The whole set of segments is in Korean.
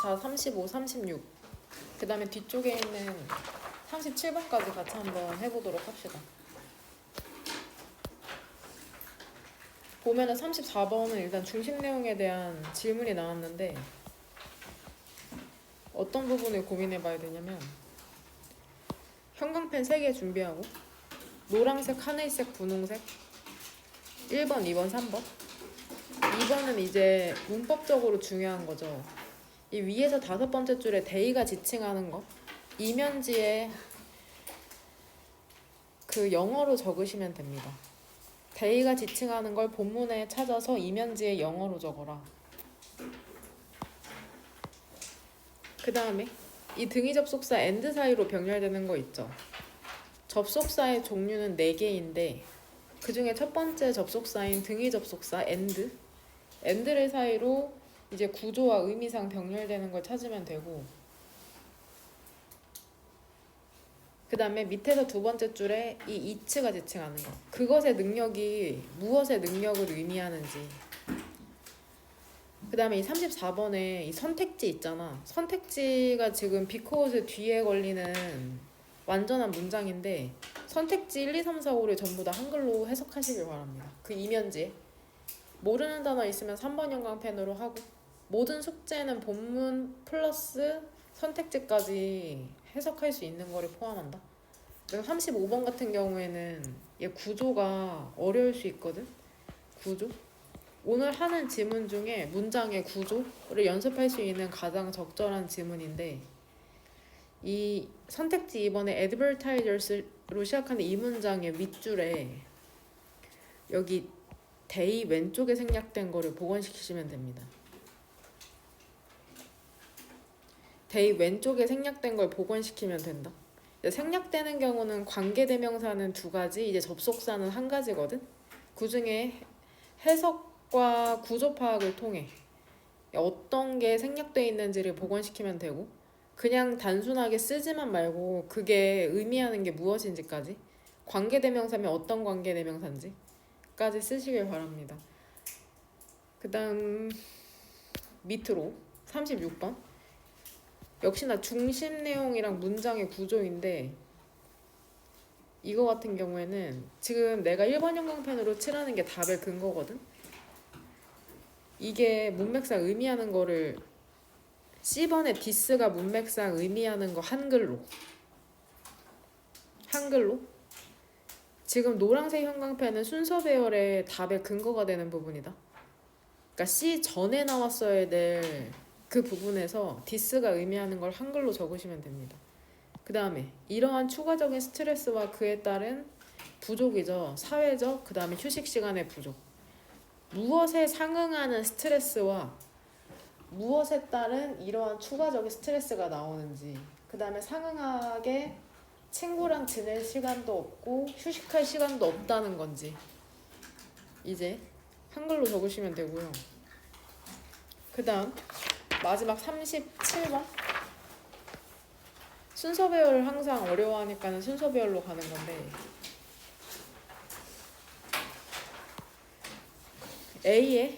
4, 35, 36. 그 다음에 뒤쪽에 있는 37번까지 같이 한번 해보도록 합시다. 보면은 34번은 일단 중심 내용에 대한 질문이 나왔는데 어떤 부분을 고민해 봐야 되냐면 형광펜 3개 준비하고 노란색, 하늘색, 분홍색 1번, 2번, 3번 2번은 이제 문법적으로 중요한 거죠. 이 위에서 5번째 줄에 데이가 지칭하는 거 이면지에 그 영어로 적으시면 됩니다. 데이가 지칭하는 걸 본문에 찾아서 이면지에 영어로 적어라. 그 다음에 이 등위 접속사 and 사이로 병렬되는 거 있죠. 접속사의 종류는 4개인데 그 중에 첫 번째 접속사인 등위 접속사 and를 사이로 이제 구조와 의미상 병렬되는 걸 찾으면 되고, 그 다음에 밑에서 2번째 줄에 이 each가 지칭하는 거, 그것의 능력이 무엇의 능력을 의미하는지. 그 다음에 이 34번에 이 선택지 있잖아. 선택지가 지금 because 뒤에 걸리는 완전한 문장인데 선택지 1, 2, 3, 4, 5를 전부 다 한글로 해석하시길 바랍니다. 그 이면지에 모르는 단어 있으면 3번 형광펜으로 하고, 모든 숙제는 본문 플러스 선택지까지 해석할 수 있는 거를 포함한다. 그래서 35번 같은 경우에는 얘 구조가 어려울 수 있거든. 구조. 오늘 하는 지문 중에 문장의 구조를 연습할 수 있는 가장 적절한 지문인데, 이 선택지 2번에 advertisers로 시작하는 이 문장의 윗줄에 여기 they 왼쪽에 생략된 거를 복원시키시면 됩니다. they 왼쪽에 생략된 걸 복원시키면 된다. 생략되는 경우는 관계대명사는 2가지, 이제 접속사는 1가지거든. 그 중에 해석과 구조 파악을 통해 어떤 게 생략되어 있는지를 복원시키면 되고, 그냥 단순하게 쓰지만 말고 그게 의미하는 게 무엇인지까지, 관계대명사면 어떤 관계대명사인지까지 쓰시길 바랍니다. 그 다음 밑으로 36번 역시나 중심 내용이랑 문장의 구조인데, 이거 같은 경우에는 지금 내가 1번 형광펜으로 칠하는 게 답의 근거거든. 이게 문맥상 의미하는 거를 C번에 this가 문맥상 의미하는 거 한글로 지금 노란색 형광펜은 순서 배열의 답의 근거가 되는 부분이다. 그러니까 C 전에 나왔어야 될 그 부분에서 this가 의미하는 걸 한글로 적으시면 됩니다. 그 다음에 이러한 추가적인 스트레스와 그에 따른 부족이죠. 사회적, 그 다음에 휴식 시간의 부족. 무엇에 상응하는 스트레스와 무엇에 따른 이러한 추가적인 스트레스가 나오는지, 그 다음에 상응하게 친구랑 지낼 시간도 없고 휴식할 시간도 없다는 건지 이제 한글로 적으시면 되고요. 그 다음 마지막 37번 순서 배열을 항상 어려워하니까는 순서 배열로 가는 건데, A에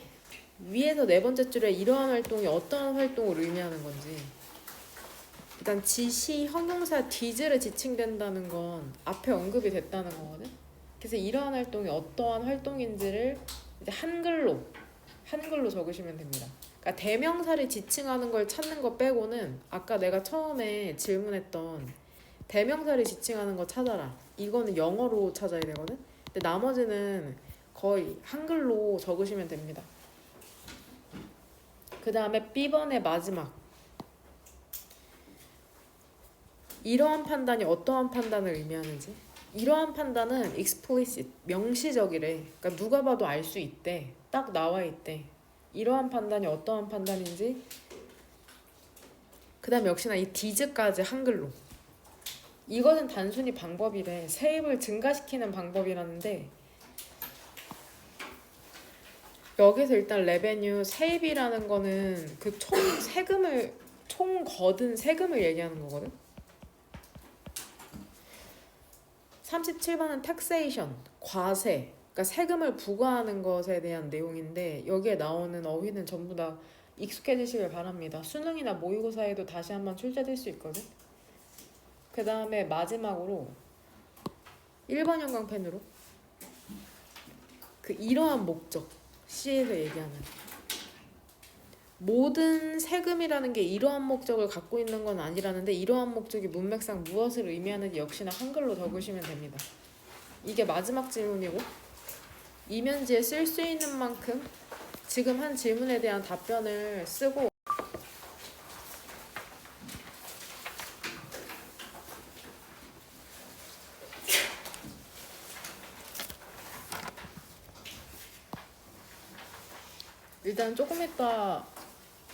위에서 4번째 줄에 이러한 활동이 어떤 활동을 의미하는 건지. 일단 지시 형용사 did를 지칭된다는 건 앞에 언급이 됐다는 거거든. 그래서 이러한 활동이 어떠한 활동인지를 이제 한글로 적으시면 됩니다. 그러니까 대명사를 지칭하는 걸 찾는 거 빼고는 아까 내가 처음에 질문했던 대명사를 지칭하는 거 찾아라, 이거는 영어로 찾아야 되거든. 근데 나머지는 거의 한글로 적으시면 됩니다. 그 다음에 B번의 마지막, 이러한 판단이 어떠한 판단을 의미하는지. 이러한 판단은 explicit, 명시적이래. 그러니까 누가 봐도 알 수 있대. 딱 나와 있대. 이러한 판단이 어떠한 판단인지. 그 다음에 역시나 이 did까지 한글로. 이것은 단순히 방법이래. 세입을 증가시키는 방법이라는데, 여기서 일단 레베뉴, 세입이라는 거는 그 총 거둔 세금을 얘기하는 거거든. 37번은 taxation, 과세, 그러니까 세금을 부과하는 것에 대한 내용인데, 여기에 나오는 어휘는 전부 다 익숙해지시길 바랍니다. 수능이나 모의고사에도 다시 한번 출제될 수 있거든. 그 다음에 마지막으로 1번 형광펜으로 그 이러한 목적 C에서 얘기하는 모든 세금이라는 게 이러한 목적을 갖고 있는 건 아니라는데 이러한 목적이 문맥상 무엇을 의미하는지 역시나 한글로 적으시면 됩니다. 이게 마지막 질문이고 이면지에 쓸 수 있는 만큼 지금 한 질문에 대한 답변을 쓰고 일단 조금 이따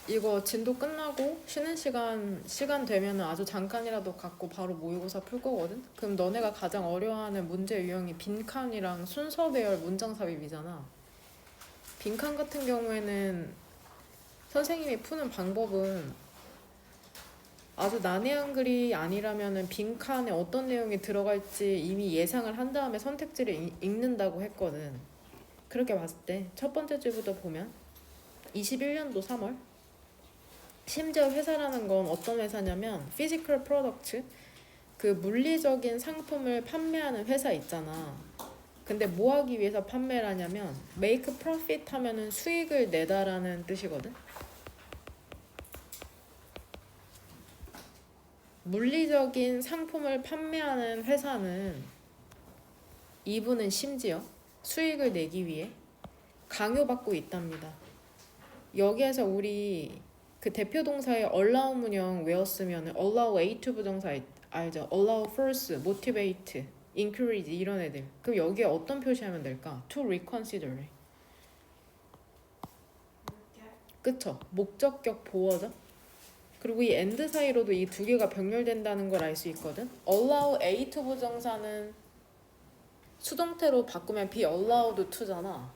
이거 진도 끝나고 쉬는 시간 되면 아주 잠깐이라도 갖고 바로 모의고사 풀 거거든? 그럼 너네가 가장 어려워하는 문제 유형이 빈칸이랑 순서 배열 문장 삽입이잖아. 빈칸 같은 경우에는 선생님이 푸는 방법은 아주 난해한 글이 아니라면은 빈칸에 어떤 내용이 들어갈지 이미 예상을 한 다음에 선택지를 읽는다고 했거든. 그렇게 봤을 때 첫 번째 줄부터 보면 21년도 3월 심지어 회사라는 건 어떤 회사냐면 physical product 그 물리적인 상품을 판매하는 회사 있잖아. 근데 뭐 하기 위해서 판매를 하냐면 make profit 하면은 수익을 내다라는 뜻이거든. 물리적인 상품을 판매하는 회사는 이분은 심지어 수익을 내기 위해 강요받고 있답니다. 여기에서 우리 그 대표 동사의 allow 문형 외웠으면 allow A to 부정사 알죠? allow first, motivate, encourage 이런 애들. 그럼 여기에 어떤 표시하면 될까? to reconsider. 그쵸? 목적격 보어죠? 그리고 이 and 사이로도 이 두 개가 병렬된다는 걸 알 수 있거든. allow A to 부정사는 수동태로 바꾸면 be allowed to잖아.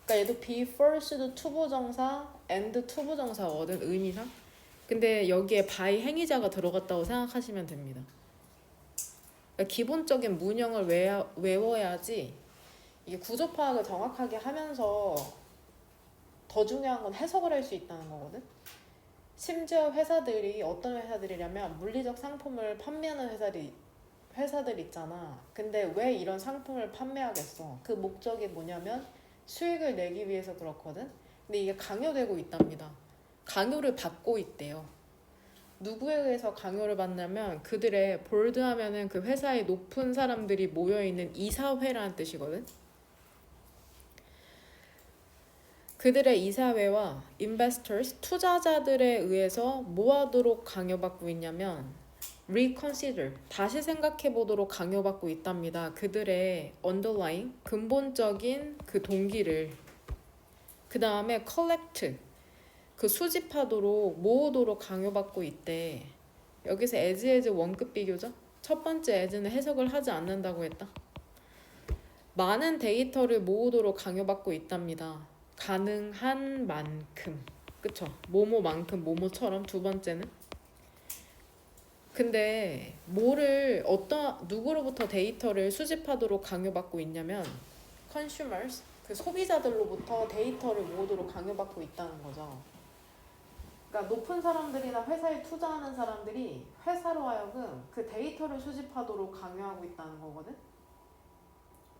그러니까 얘도 be forced to 부정사 and to 부정사거든 의미상. 근데 여기에 by 행위자가 들어갔다고 생각하시면 됩니다. 그러니까 기본적인 문형을 외워야지 이게 구조 파악을 정확하게 하면서 더 중요한 건 해석을 할 수 있다는 거거든. 심지어 회사들이 어떤 회사들이냐면 물리적 상품을 판매하는 회사들 있잖아. 근데 왜 이런 상품을 판매하겠어? 그 목적이 뭐냐면 수익을 내기 위해서 그렇거든. 근데 이게 강요되고 있답니다. 강요를 받고 있대요. 누구에 의해서 강요를 받냐면 그들의 볼드하면은 그 회사에 높은 사람들이 모여있는 이사회라는 뜻이거든. 그들의 이사회와 investors, 투자자들에 의해서 뭐 하도록 강요받고 있냐면 reconsider, 다시 생각해보도록 강요받고 있답니다. 그들의 underlying, 근본적인 그 동기를. 그 다음에 collect, 그 수집하도록, 모으도록 강요받고 있대. 여기서 as 원급 비교죠? 첫 번째 as는 해석을 하지 않는다고 했다. 많은 데이터를 모으도록 강요받고 있답니다. 가능한 만큼. 그쵸? 뭐뭐만큼 뭐뭐처럼. 두 번째는 근데 누구로부터 데이터를 수집하도록 강요받고 있냐면 consumers, 그 소비자들로부터 데이터를 모으도록 강요받고 있다는 거죠. 그러니까 높은 사람들이나 회사에 투자하는 사람들이 회사로 하여금 그 데이터를 수집하도록 강요하고 있다는 거거든.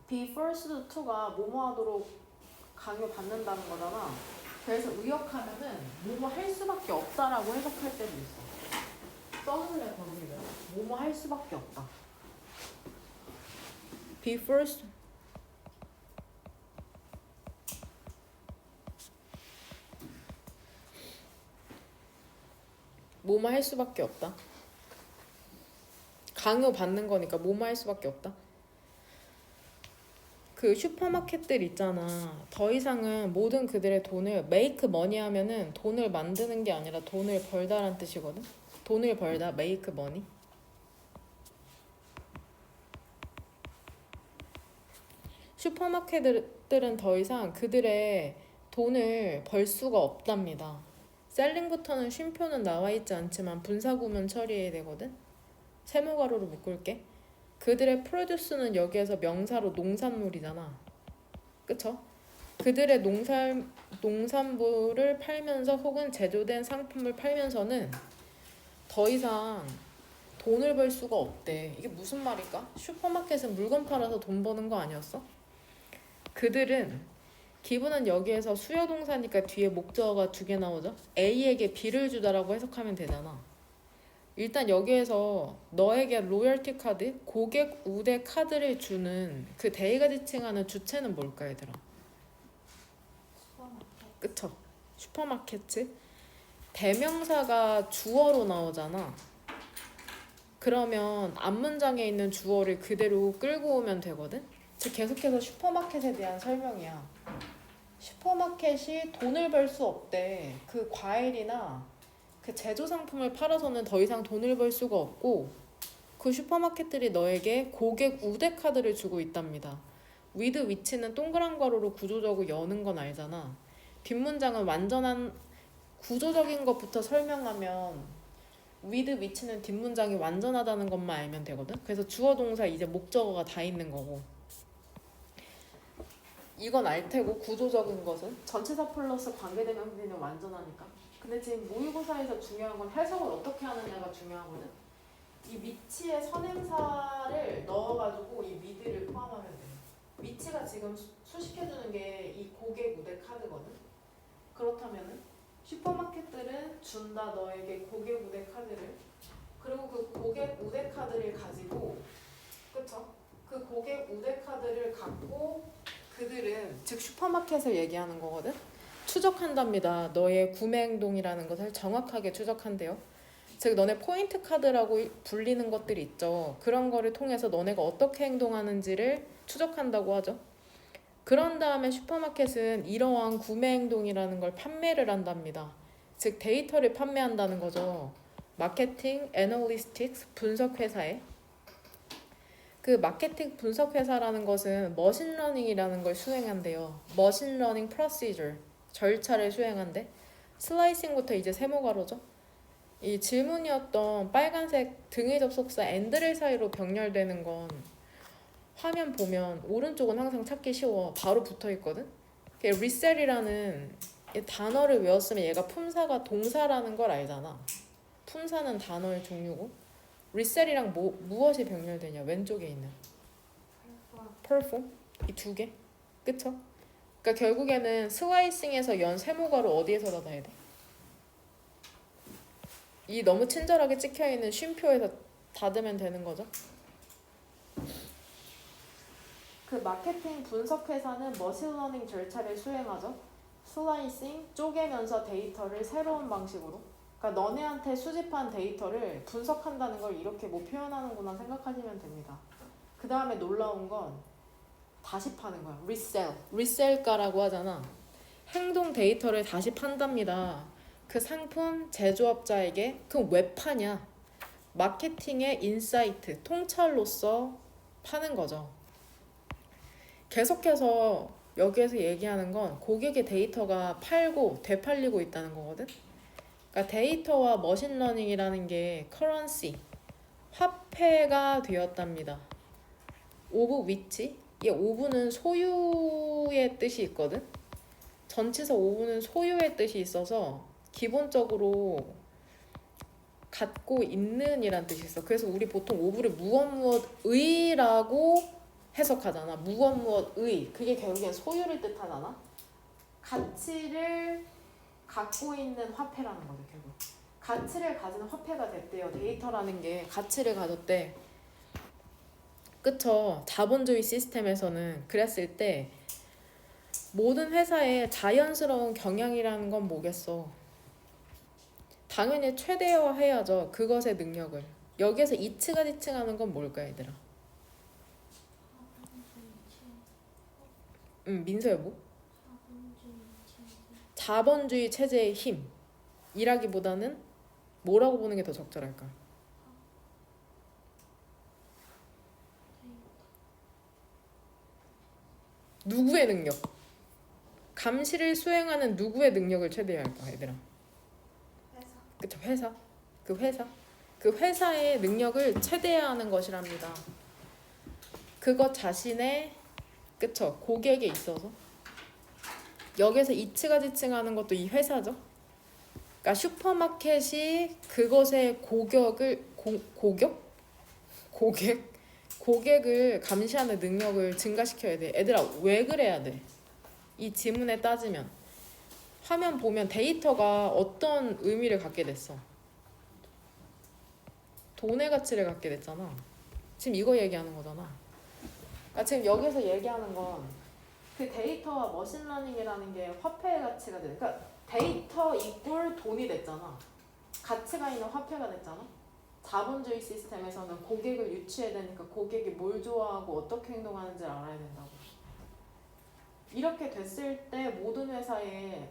be forced to가 뭐뭐 하도록 강요받는다는 거잖아. 그래서 의역하면은 뭐뭐 할 수밖에 없다라고 해석할 때도 있어. 써줄래 거기를 뭐뭐 할 수밖에 없다. be forced 뭐뭐 할 수밖에 없다. 강요받는 거니까 뭐뭐 할 수밖에 없다. 그 슈퍼마켓들 있잖아. 더 이상은 모든 그들의 돈을 make money 하면은 돈을 만드는 게 아니라 돈을 벌다란 뜻이거든. 돈을 벌다, make money. 슈퍼마켓들은 더 이상 그들의 돈을 벌 수가 없답니다. 셀링부터는 쉼표는 나와 있지 않지만 분사구문 처리해야 되거든. 세모가로로 묶을게. 그들의 프로듀스는 여기에서 명사로 농산물이잖아. 그쵸? 그들의 농산물을 팔면서 혹은 제조된 상품을 팔면서는 더 이상 돈을 벌 수가 없대. 이게 무슨 말일까? 슈퍼마켓은 물건 팔아서 돈 버는 거 아니었어? 그들은 기분은 여기에서 수요동사니까 뒤에 목적어가 두 개 나오죠? A에게 B를 주다라고 해석하면 되잖아. 일단 여기에서 너에게 로열티 카드, 고객 우대 카드를 주는 그 대의가 지칭하는 주체는 뭘까 얘들아? 그쵸? 슈퍼마켓. 대명사가 주어로 나오잖아. 그러면 앞문장에 있는 주어를 그대로 끌고 오면 되거든? 즉 계속해서 슈퍼마켓에 대한 설명이야. 슈퍼마켓이 돈을 벌 수 없대. 그 과일이나 그 제조 상품을 팔아서는 더 이상 돈을 벌 수가 없고 그 슈퍼마켓들이 너에게 고객 우대 카드를 주고 있답니다. with which는 동그란 괄호로 구조적으로 여는 건 알잖아. 뒷문장은 완전한 구조적인 것부터 설명하면 with which는 뒷문장이 완전하다는 것만 알면 되거든. 그래서 주어 동사 이제 목적어가 다 있는 거고. 이건 알 테고 구조적인 것은 전치사 플러스 관계대명사는 완전하니까. 근데 지금 모의고사에서 중요한 건 해석을 어떻게 하느냐가 중요하거든. 이 위치에 선행사를 넣어가지고 이 with를 포함하면 돼. 위치가 지금 수식해주는 게 이 고객 우대 카드거든. 그렇다면은 슈퍼마켓들은 준다 너에게 고객 우대 카드를. 그리고 그 고객 우대 카드를 가지고, 그쵸? 그 고객 우대 카드를 갖고 그들은, 즉 슈퍼마켓을 얘기하는 거거든. 추적한답니다. 너의 구매 행동이라는 것을 정확하게 추적한대요. 즉 너네 포인트 카드라고 불리는 것들이 있죠. 그런 거를 통해서 너네가 어떻게 행동하는지를 추적한다고 하죠. 그런 다음에 슈퍼마켓은 이러한 구매 행동이라는 걸 판매를 한답니다. 즉 데이터를 판매한다는 거죠. 마케팅, 애널리스틱스, 분석회사에. 그 마케팅 분석회사라는 것은 머신러닝이라는 걸 수행한대요. 머신러닝 프로시저, 절차를 수행한대. 슬라이싱부터 이제 세모가로죠. 이 질문이었던 빨간색 등의 접속사 and를 사이로 병렬되는 건 화면 보면 오른쪽은 항상 찾기 쉬워. 바로 붙어있거든. 리셀이라는 단어를 외웠으면 얘가 품사가 동사라는 걸 알잖아. 품사는 단어의 종류고 리셀이랑 무엇이 병렬되냐? 왼쪽에 있는 perform 이 두 개. 그쵸? 그러니까 결국에는 슬라이싱에서 연 세모가로 어디에서 닫아야 돼? 이 너무 친절하게 찍혀있는 쉼표에서 닫으면 되는 거죠. 그 마케팅 분석 회사는 머신러닝 절차를 수행하죠. 슬라이싱, 쪼개면서 데이터를 새로운 방식으로. 그러니까 너네한테 수집한 데이터를 분석한다는 걸 이렇게 뭐 표현하는구나 생각하시면 됩니다. 그 다음에 놀라운 건 다시 파는 거야. 리셀. 리셀가라고 하잖아. 행동 데이터를 다시 판답니다. 그 상품 제조업자에게. 그럼 왜 파냐? 마케팅의 인사이트, 통찰로서 파는 거죠. 계속해서 여기에서 얘기하는 건 고객의 데이터가 팔고 되팔리고 있다는 거거든. 그러니까 데이터와 머신러닝이라는 게 커런시, 화폐가 되었답니다. 오브 위치, 이 오브는 소유의 뜻이 있거든. 전치사 오브는 소유의 뜻이 있어서 기본적으로 갖고 있는 이란 뜻이 있어. 그래서 우리 보통 오브를 무엇의라고 해석하잖아. 무엇의. 그게 결국엔 소유를 뜻하잖아. 가치를 갖고 있는 화폐라는 거죠. 결국 가치를 가지는 화폐가 됐대요. 데이터라는 게 가치를 가졌대. 그쵸? 자본주의 시스템에서는 그랬을 때 모든 회사의 자연스러운 경향이라는 건 뭐겠어? 당연히 최대화해야죠. 그것의 능력을. 여기에서 이츠가 지칭하는 건 뭘까 얘들아? 민서야 뭐? 자본주의 체제의 힘 이라기보다는 뭐라고 보는 게 더 적절할까? 누구의 능력? 감시를 수행하는 누구의 능력을 최대화할까 얘들아? 회사. 그쵸, 회사. 그 회사의 능력을 최대화하는 것이랍니다. 그것 자신의, 그쵸, 고객에 있어서. 여기서 2층가 지칭하는 것도 이 회사죠. 그러니까 슈퍼마켓이 그것의 고객을 감시하는 능력을 증가시켜야 돼. 애들아, 왜 그래야 돼? 이 지문에 따지면 화면 보면 데이터가 어떤 의미를 갖게 됐어? 돈의 가치를 갖게 됐잖아. 지금 이거 얘기하는 거잖아. 그러니까 지금 여기서 얘기하는 건 그 데이터와 머신러닝이라는 게 화폐의 가치가 돼. 그러니까 데이터 이꼴 돈이 됐잖아. 가치가 있는 화폐가 됐잖아. 자본주의 시스템에서는 고객을 유치해야 되니까 고객이 뭘 좋아하고 어떻게 행동하는지를 알아야 된다고. 이렇게 됐을 때 모든 회사에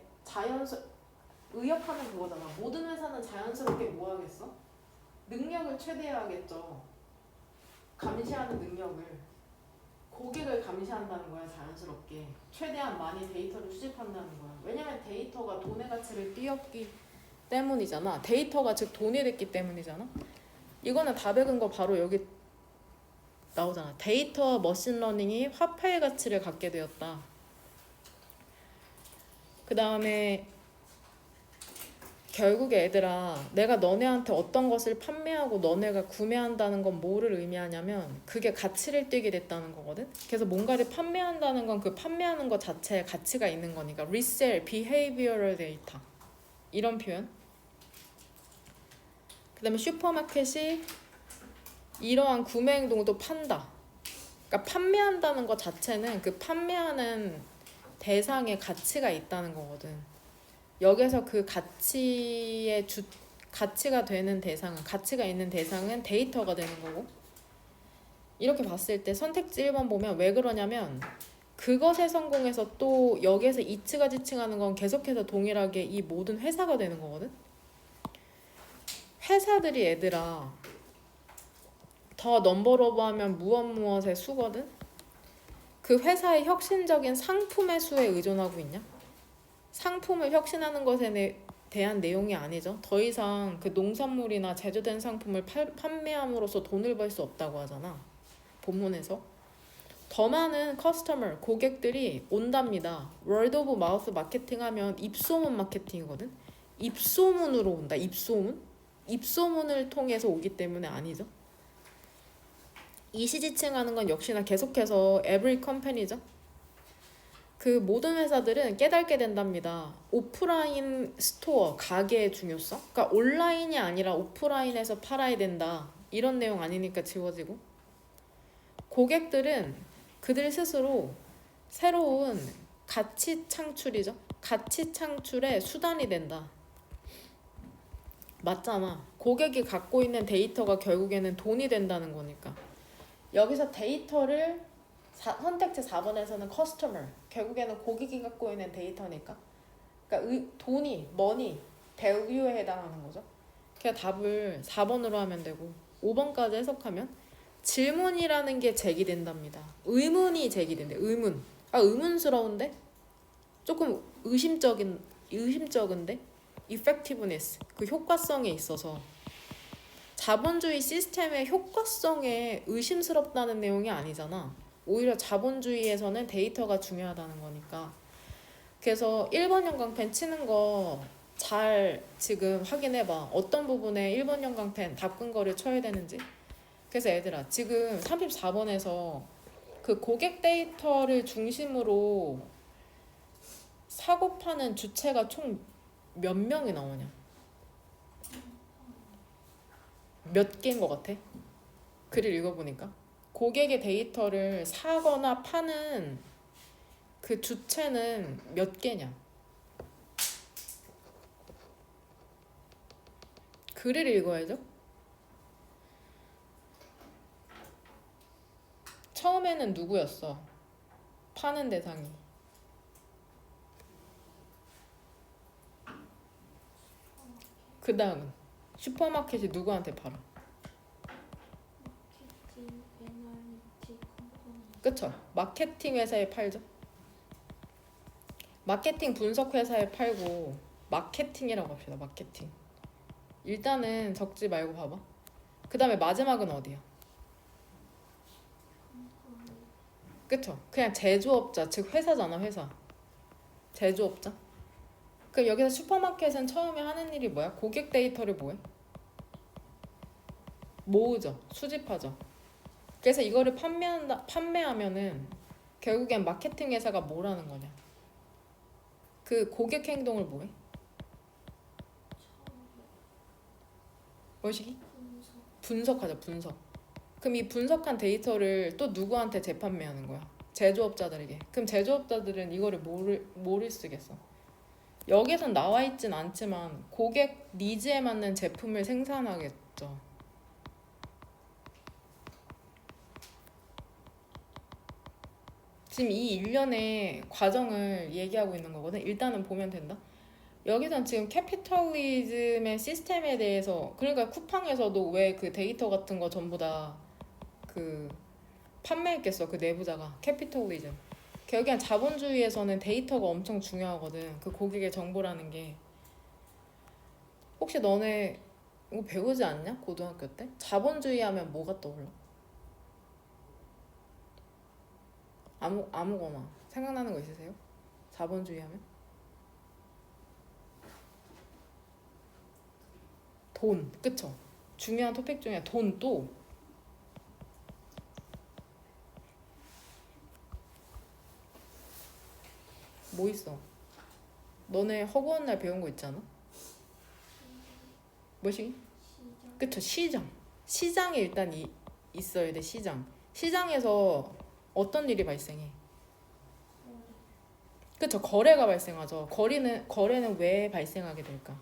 의역하는 그거잖아. 모든 회사는 자연스럽게 뭐 하겠어? 능력을 최대화하겠죠. 감시하는 능력을. 고객을 감시한다는 거야, 자연스럽게. 최대한 많이 데이터를 수집한다는 거야. 왜냐면 데이터가 돈의 가치를 띄었기 때문이잖아. 데이터가 즉 돈이 됐기 때문이잖아. 이거는 답의 근거 바로 여기 나오잖아. 데이터와 머신러닝이 화폐의 가치를 갖게 되었다. 그 다음에 결국에 얘들아, 내가 너네한테 어떤 것을 판매하고 너네가 구매한다는 건 뭐를 의미하냐면 그게 가치를 띠게 됐다는 거거든. 그래서 뭔가를 판매한다는 건 그 판매하는 것 자체에 가치가 있는 거니까. resell, behavioral data 이런 표현. 그 다음에 슈퍼마켓이 이러한 구매 행동을 또 판다. 그러니까 판매한다는 것 자체는 그 판매하는 대상에 가치가 있다는 거거든. 여기서 그 가치가 되는 대상은, 가치가 있는 대상은 데이터가 되는 거고. 이렇게 봤을 때 선택지 1번 보면 왜 그러냐면 그것에 성공해서 또 여기에서 이츠가 지칭하는 건 계속해서 동일하게 이 모든 회사가 되는 거거든. 회사들이 얘들아 더 넘버로브 하면 무엇의 수거든. 그 회사의 혁신적인 상품의 수에 의존하고 있냐? 상품을 혁신하는 것에 대한 내용이 아니죠. 더 이상 그 농산물이나 제조된 상품을 판매함으로써 돈을 벌 수 없다고 하잖아. 본문에서. 더 많은 커스터머, 고객들이 온답니다. 월드 오브 마우스 마케팅 하면 입소문 마케팅이거든. 입소문으로 온다. 입소문? 입소문을 통해서 오기 때문에 아니죠. 이시지칭하는 건 역시나 계속해서 every company죠. 그 모든 회사들은 깨닫게 된답니다. 오프라인 스토어, 가게의 중요성. 그러니까 온라인이 아니라 오프라인에서 팔아야 된다. 이런 내용 아니니까 지워지고. 고객들은 그들 스스로 새로운 가치 창출이죠. 가치 창출의 수단이 된다. 맞잖아. 고객이 갖고 있는 데이터가 결국에는 돈이 된다는 거니까. 여기서 데이터를 선택지 4번에서는 커스터머, 결국에는 고객이 갖고 있는 데이터니까. 그러니까 돈이, 머니, value에 해당하는 거죠. 그냥 답을 4번으로 하면 되고 5번까지 해석하면 질문이라는 게 제기된답니다. 의문이 제기된대. 의문. 의문스러운데? 조금 의심적인데? effectiveness, 그 효과성에 있어서 자본주의 시스템의 효과성에 의심스럽다는 내용이 아니잖아. 오히려 자본주의에서는 데이터가 중요하다는 거니까. 그래서 1번 형광펜 치는 거 잘 지금 확인해봐. 어떤 부분에 1번 형광펜 답 근거를 쳐야 되는지. 그래서 얘들아, 지금 34번에서 그 고객 데이터를 중심으로 사고 파는 주체가 총 몇 명이 나오냐? 몇 개인 것 같아? 글을 읽어보니까 고객의 데이터를 사거나 파는 그 주체는 몇 개냐? 글을 읽어야죠. 처음에는 누구였어? 파는 대상이. 그 다음은 슈퍼마켓이 누구한테 팔아? 그쵸? 마케팅 회사에 팔죠. 마케팅 분석 회사에 팔고 마케팅이라고 합시다. 마케팅. 일단은 적지 말고 봐봐. 그 다음에 마지막은 어디야? 그쵸? 그냥 제조업자, 즉 회사잖아. 회사. 제조업자. 그 여기서 슈퍼마켓은 처음에 하는 일이 뭐야? 고객 데이터를 뭐해? 모으죠. 수집하죠. 그래서 이거를 판매하면은 결국엔 마케팅 회사가 뭘 하는 거냐? 그 고객 행동을 뭐해? 뭐시기? 분석하죠. 분석. 그럼 이 분석한 데이터를 또 누구한테 재판매하는 거야? 제조업자들에게. 그럼 제조업자들은 이거를 뭐를 쓰겠어? 여기선 나와 있진 않지만 고객 니즈에 맞는 제품을 생산하겠죠. 지금 이 일련의 과정을 얘기하고 있는 거거든. 일단은 보면 된다. 여기선 지금 캐피털리즘의 시스템에 대해서, 그러니까 쿠팡에서도 왜 그 데이터 같은 거 전부 다 그 판매했겠어. 그 내부자가. 캐피털리즘. 결국엔 자본주의에서는 데이터가 엄청 중요하거든. 그 고객의 정보라는 게. 혹시 너네 이거 배우지 않냐? 고등학교 때? 자본주의 하면 뭐가 떠올라? 아무거나 생각나는 거 있으세요? 자본주의 하면? 돈, 그쵸? 중요한 토픽 중에 돈 또 뭐 있어? 너네 허구한 날 배운 거 있잖아? 뭐시? 그쵸, 시장. 시장이 일단 있어야 돼. 시장. 시장에서 어떤 일이 발생해? 그쵸, 거래가 발생하죠. 거래는 왜 발생하게 될까?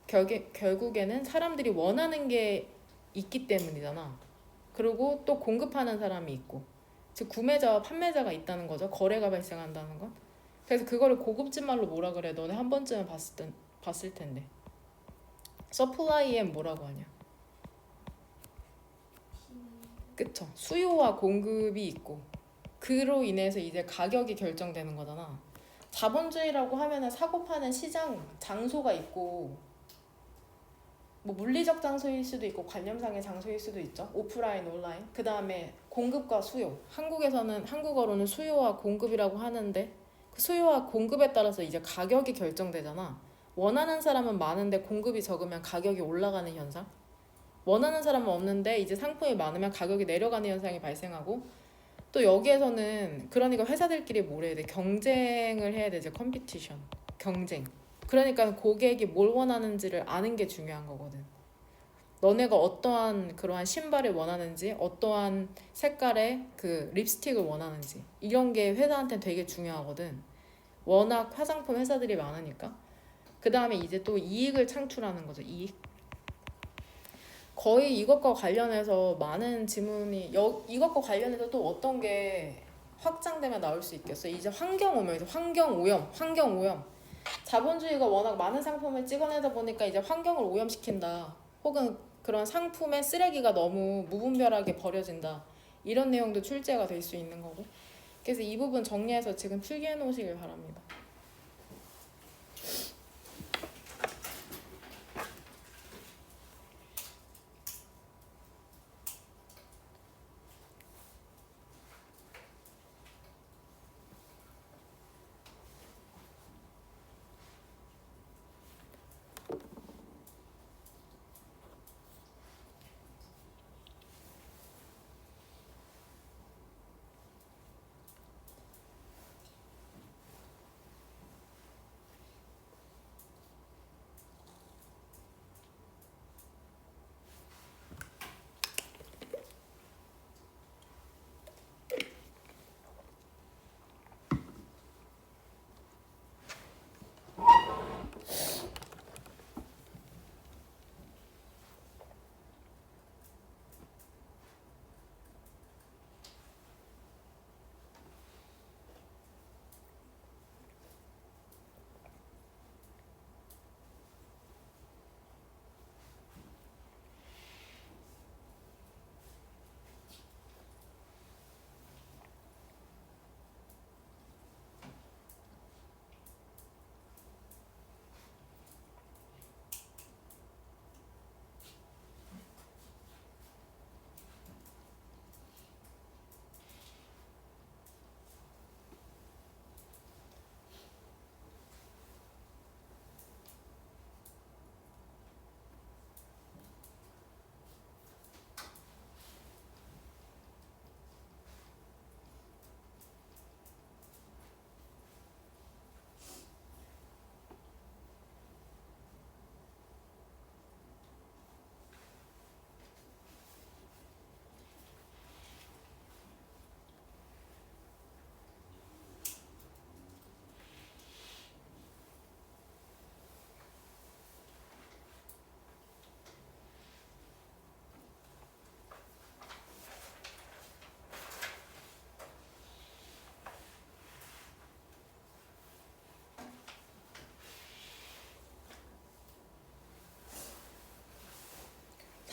결국에는 사람들이 원하는 게 있기 때문이잖아. 그리고 또 공급하는 사람이 있고, 즉 구매자와 판매자가 있다는 거죠. 거래가 발생한다는 건. 그래서 그거를 고급진 말로 뭐라 그래? 너네 한 번쯤은 봤을 텐데. 서플라이엔 뭐라고 하냐? 그쵸. 수요와 공급이 있고, 그로 인해서 이제 가격이 결정되는 거잖아. 자본주의라고 하면은 사고 파는 시장 장소가 있고, 뭐 물리적 장소일 수도 있고 관념상의 장소일 수도 있죠. 오프라인, 온라인. 그 다음에 공급과 수요. 한국어로는 수요와 공급이라고 하는데, 그 수요와 공급에 따라서 이제 가격이 결정되잖아. 원하는 사람은 많은데 공급이 적으면 가격이 올라가는 현상. 원하는 사람은 없는데 이제 상품이 많으면 가격이 내려가는 현상이 발생하고, 또 여기에서는 그러니까 회사들끼리 뭘 해야 돼? 경쟁을 해야 되지. 컴피티션. 경쟁. 그러니까 고객이 뭘 원하는지를 아는 게 중요한 거거든. 너네가 어떠한 그러한 신발을 원하는지, 어떠한 색깔의 그 립스틱을 원하는지, 이런 게 회사한테는 되게 중요하거든. 워낙 화장품 회사들이 많으니까. 그 다음에 이제 또 이익을 창출하는 거죠. 이익. 거의 이것과 관련해서 많은 지문이 이것과 관련해서 또 어떤 게 확장되면 나올 수 있겠어. 이제 환경오염, 환경오염. 자본주의가 워낙 많은 상품을 찍어내다 보니까 이제 환경을 오염시킨다. 혹은 그런 상품의 쓰레기가 너무 무분별하게 버려진다. 이런 내용도 출제가 될 수 있는 거고. 그래서 이 부분 정리해서 지금 필기해 놓으시길 바랍니다.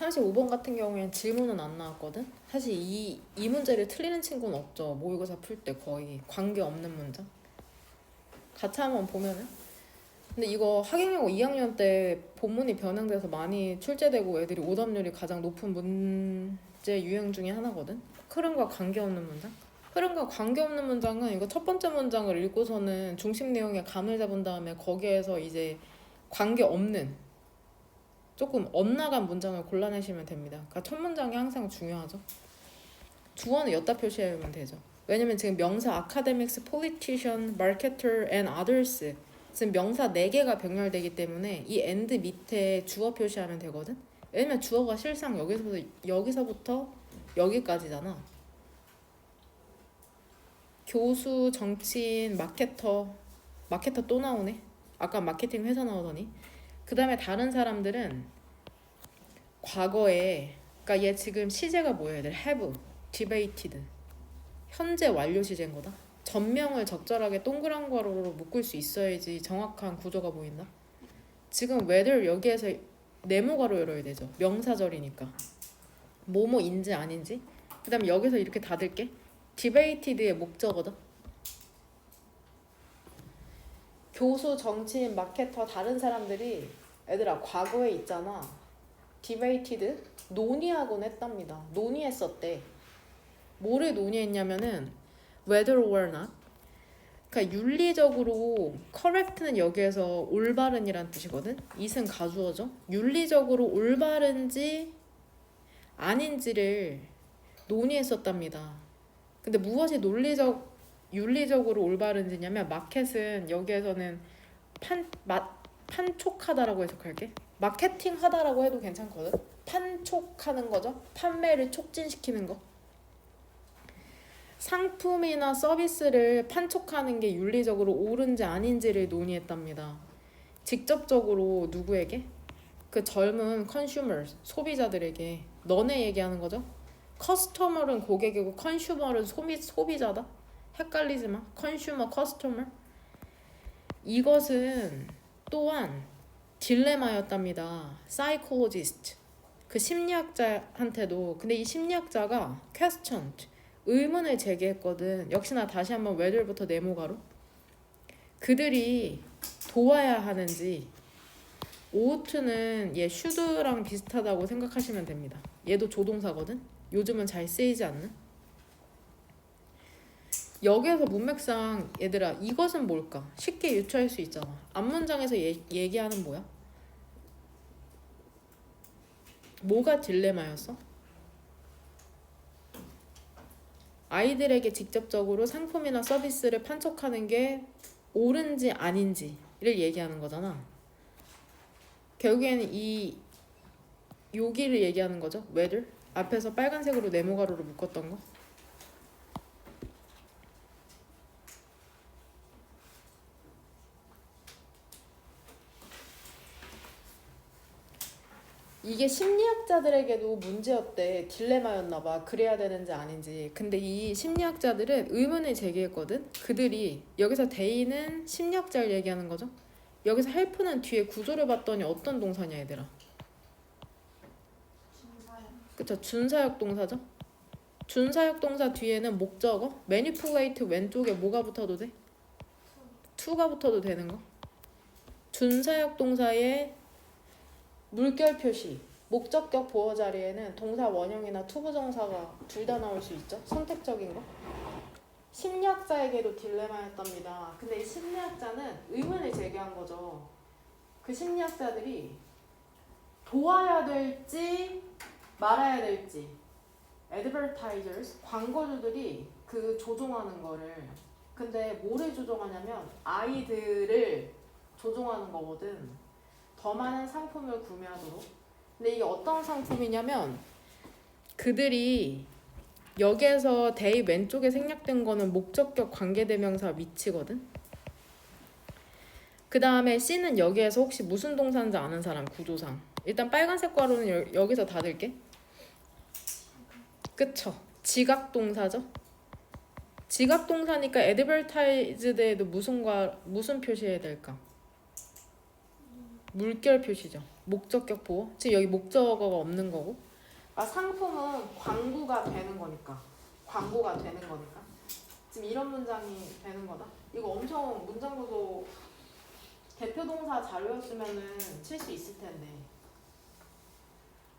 35번 같은 경우에는 질문은 안 나왔거든. 사실 이 문제를 틀리는 친구는 없죠. 모의고사 풀 때 거의 관계없는 문장. 같이 한번 보면은. 근데 이거 학예영어 2학년 때 본문이 변형돼서 많이 출제되고 애들이 오답률이 가장 높은 문제 유형 중에 하나거든. 흐름과 관계없는 문장. 흐름과 관계없는 문장은 이거 첫 번째 문장을 읽고서는 중심 내용에 감을 잡은 다음에 거기에서 이제 관계없는 조금 엇나간 문장을 골라내시면 됩니다. 그러니까 첫 문장이 항상 중요하죠. 주어는 였다 표시하면 되죠. 왜냐면 지금 명사 academics, politician, marketer and others 지금 명사 4개가 병렬되기 때문에 이 and 밑에 주어 표시하면 되거든. 왜냐면 주어가 실상 여기서부터 여기까지잖아. 교수, 정치인, 마케터 또 나오네. 아까 마케팅 회사 나오더니. 그 다음에 다른 사람들은 과거에, 그러니까 얘 지금 시제가 뭐야 얘들? have, debated. 현재 완료 시제인 거다. 전명을 적절하게 동그란 괄호로 묶을 수 있어야지 정확한 구조가 보인다. 지금 whether 여기에서 네모 괄호 열어야 되죠. 명사절이니까. 뭐뭐인지 아닌지. 그 다음에 여기서 이렇게 닫을게. debated의 목적어다. 교수, 정치인, 마케터 다른 사람들이 애들아 과거에 있잖아. debated 논의하곤 했답니다. 논의했었대. 뭐를 논의했냐면은 whether or not. 그러니까 윤리적으로 correct는 여기에서 올바른이란 뜻이거든. it은 가주어죠. 윤리적으로 올바른지 아닌지를 논의했었답니다. 근데 무엇이 윤리적으로 올바른지냐면 마켓은 여기에서는 판촉하다라고 해석할게. 마케팅하다라고 해도 괜찮거든. 판촉하는 거죠. 판매를 촉진시키는 거. 상품이나 서비스를 판촉하는 게 윤리적으로 옳은지 아닌지를 논의했답니다. 직접적으로 누구에게? 그 젊은 consumers, 소비자들에게. 너네 얘기하는 거죠. 커스터머는 고객이고 컨슈머는 소비자다. 헷갈리지 마. 컨슈머, 커스터머. 이것은 또한 딜레마였답니다. 사이콜로지스트. 그 심리학자한테도. 근데 이 심리학자가 questioned, 의문을 제기했거든. 역시나 다시 한번 whether부터 네모가로. 그들이 도와야 하는지. ouught는 얘 should랑 비슷하다고 생각하시면 됩니다. 얘도 조동사거든. 요즘은 잘 쓰이지 않는. 여기에서 문맥상 얘들아 이것은 뭘까? 쉽게 유추할 수 있잖아. 앞문장에서 얘기하는 뭐야? 뭐가 딜레마였어? 아이들에게 직접적으로 상품이나 서비스를 판촉하는 게 옳은지 아닌지를 얘기하는 거잖아. 결국에는 여기를 얘기하는 거죠. whether. 앞에서 빨간색으로 네모가로로 묶었던 거. 이게 심리학자들에게도 문제였대. 딜레마였나 봐. 그래야 되는지 아닌지. 근데 이 심리학자들은 의문을 제기했거든. 그들이 여기서 데이는 심리학자를 얘기하는 거죠. 여기서 헬프는 뒤에 구조를 봤더니 어떤 동사냐 얘들아? 그쵸, 준사역 동사죠. 준사역 동사 뒤에는 목적어. manipulate 왼쪽에 뭐가 붙어도 돼? to가 붙어도 되는 거. 준사역 동사에 물결 표시, 목적격 보어 자리에는 동사 원형이나 투부정사가 둘 다 나올 수 있죠. 선택적인 거. 심리학자에게도 딜레마였답니다. 근데 이 심리학자는 의문을 제기한 거죠. 그 심리학자들이 도와야 될지 말아야 될지. advertisers, 광고주들이 그 조종하는 거를. 근데 뭐를 조종하냐면 아이들을 조종하는 거거든. 더 많은 상품을 구매하도록. 근데 이게 어떤 상품이냐면 그들이 여기에서 대입 왼쪽에 생략된 거는 목적격 관계대명사 위치거든. 그 다음에 C는 여기에서 혹시 무슨 동사인지 아는 사람 구조상. 일단 빨간색 괄호는 여기서 닫을게. 그쵸. 지각동사죠. 지각동사니까 advertised에도 무슨 표시해야 될까? 물결 표시죠. 목적격 보호. 지금 여기 목적어가 없는 거고. 아, 상품은 광고가 되는 거니까. 광고가 되는 거니까. 지금 이런 문장이 되는 거다. 이거 엄청 문장 구조 대표 동사 자료였으면은 칠 수 있을 텐데.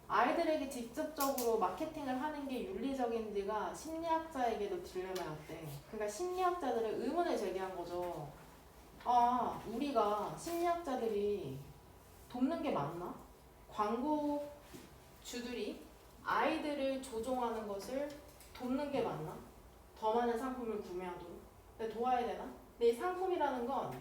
아이들에게 직접적으로 마케팅을 하는 게 윤리적인지가 심리학자에게도 딜레마였대. 그러니까 심리학자들은 의문을 제기한 거죠. 아, 우리가 심리학자들이 돕는 게 맞나? 광고주들이 아이들을 조종하는 것을 돕는 게 맞나? 더 많은 상품을 구매하도록. 근데 도와야 되나? 근데 이 상품이라는 건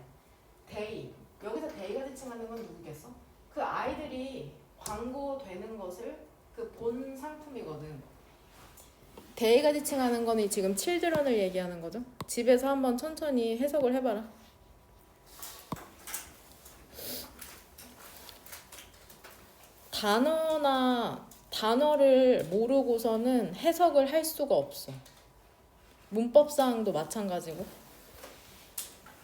대의. 여기서 대의가 지칭하는 건 누구겠어? 그 아이들이 광고되는 것을 그 본 상품이거든. 대의가 지칭하는 거는 지금 칠드런을 얘기하는 거죠. 집에서 한번 천천히 해석을 해봐라. 단어를 모르고서는 해석을 할 수가 없어. 문법상도 마찬가지고.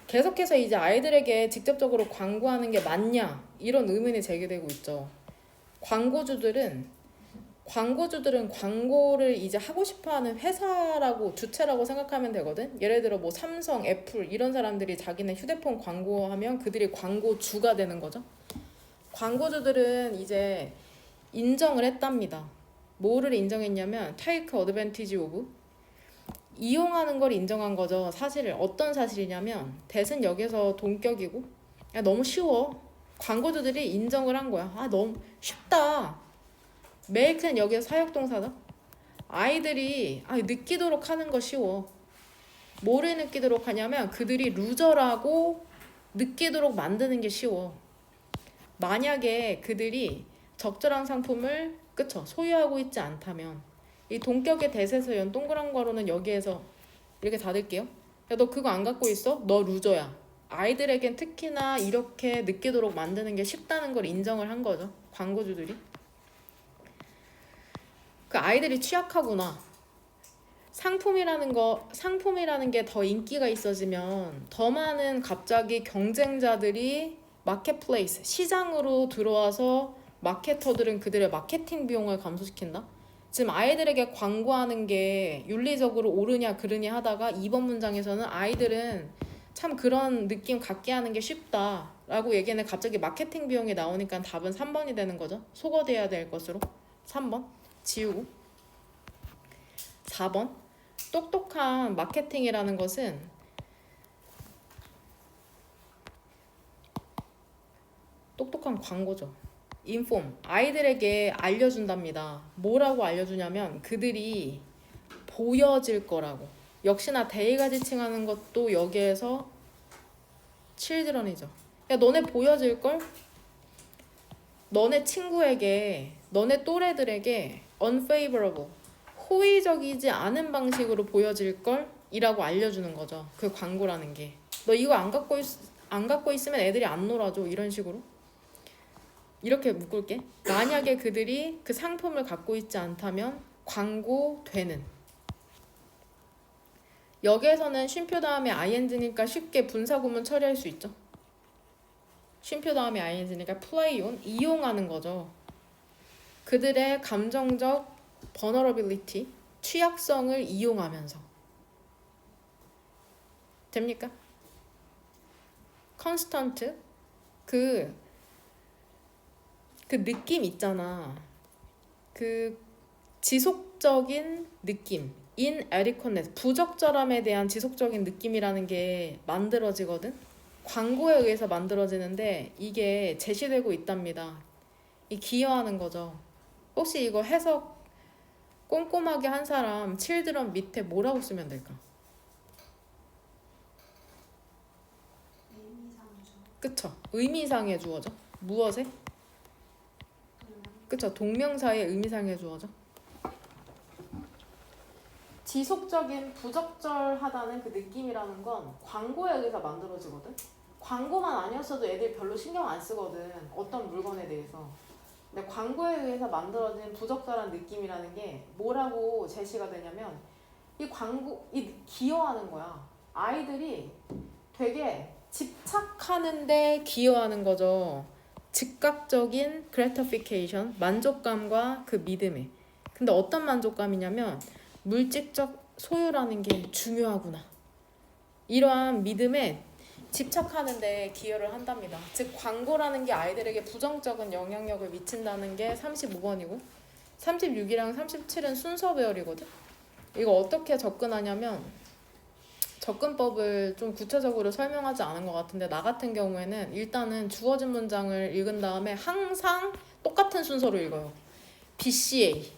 계속해서 이제 아이들에게 직접적으로 광고하는 게 맞냐 이런 의문이 제기되고 있죠. 광고주들은 광고를 이제 하고 싶어하는 회사라고 주체라고 생각하면 되거든. 예를 들어 뭐 삼성, 애플 이런 사람들이 자기네 휴대폰 광고하면 그들이 광고주가 되는 거죠. 광고주들은 이제 인정을 했답니다. 뭐를 인정했냐면 take advantage of, 이용하는 걸 인정한 거죠. 사실을. 어떤 사실이냐면 대은 여기서 동격이고 야, 너무 쉬워. 광고주들이 인정을 한 거야. 아, 너무 쉽다. make는 여기서 사역동사다. 아이들이 느끼도록 하는 거 쉬워. 뭐를 느끼도록 하냐면 그들이 루저라고 느끼도록 만드는 게 쉬워. 만약에 그들이 적절한 상품을 소유하고 있지 않다면, 이 동격의 대세에서 연 동그란 괄호는 여기에서 이렇게 닫을게요. 야, 너 그거 안 갖고 있어? 너 루저야. 아이들에겐 특히나 이렇게 느끼도록 만드는 게 쉽다는 걸 인정을 한 거죠. 광고주들이. 그 아이들이 취약하구나. 상품이라는 게 더 인기가 있어지면 더 많은 갑자기 경쟁자들이 마켓플레이스, 시장으로 들어와서 마케터들은 그들의 마케팅 비용을 감소시킨다. 지금 아이들에게 광고하는 게 윤리적으로 옳으냐 그르냐 하다가 이번 문장에서는 아이들은 참 그런 느낌 갖게 하는 게 쉽다 라고 얘기했는데 갑자기 마케팅 비용이 나오니까 답은 3번이 되는 거죠. 소거돼야 될 것으로 3번 지우고. 4번 똑똑한 마케팅이라는 것은 똑똑한 광고죠. 인폼, 아이들에게 알려준답니다. 뭐라고 알려주냐면 그들이 보여질 거라고. 역시나 대의가 지칭하는 것도 여기에서 칠드런이죠. 야, 너네 보여질걸? 너네 친구에게, 너네 또래들에게 unfavorable, 호의적이지 않은 방식으로 보여질걸? 이라고 알려주는 거죠. 그 광고라는 게. 너 이거 안 갖고 있으면 애들이 안 놀아줘. 이런 식으로. 이렇게 묶을게. 만약에 그들이 그 상품을 갖고 있지 않다면 광고되는. 여기에서는 쉼표 다음에 ing니까 쉽게 분사구문 처리할 수 있죠. 쉼표 다음에 ing니까 play on, 이용하는 거죠. 그들의 감정적 vulnerability, 취약성을 이용하면서. 됩니까? constant, 그 느낌 있잖아. 그 지속적인 느낌, inadequateness, 부적절함에 대한 지속적인 느낌이라는 게 만들어지거든. 광고에 의해서 만들어지는데 이게 제시되고 있답니다. 이 기여하는 거죠. 혹시 이거 해석 꼼꼼하게 한 사람 칠드런 밑에 뭐라고 쓰면 될까? 그쵸? 의미상의 주어죠. 무엇에? 그쵸? 동명사의 의미상의 주어죠. 지속적인 부적절하다는 그 느낌이라는 건 광고에 의해서 만들어지거든. 광고만 아니었어도 애들 별로 신경 안 쓰거든. 어떤 물건에 대해서. 근데 광고에 의해서 만들어진 부적절한 느낌이라는 게 뭐라고 제시가 되냐면 이 기여하는 거야. 아이들이 되게 집착하는데 기여하는 거죠. 즉각적인 gratification, 만족감과 그 믿음에. 근데 어떤 만족감이냐면 물질적 소유라는 게 중요하구나. 이러한 믿음에 집착하는데 기여를 한답니다. 즉 광고라는 게 아이들에게 부정적인 영향력을 미친다는 게 35번이고 36이랑 37은 순서 배열이거든. 이거 어떻게 접근하냐면 접근법을 좀 구체적으로 설명하지 않은 것 같은데 나 같은 경우에는 일단은 주어진 문장을 읽은 다음에 항상 똑같은 순서로 읽어요. BCA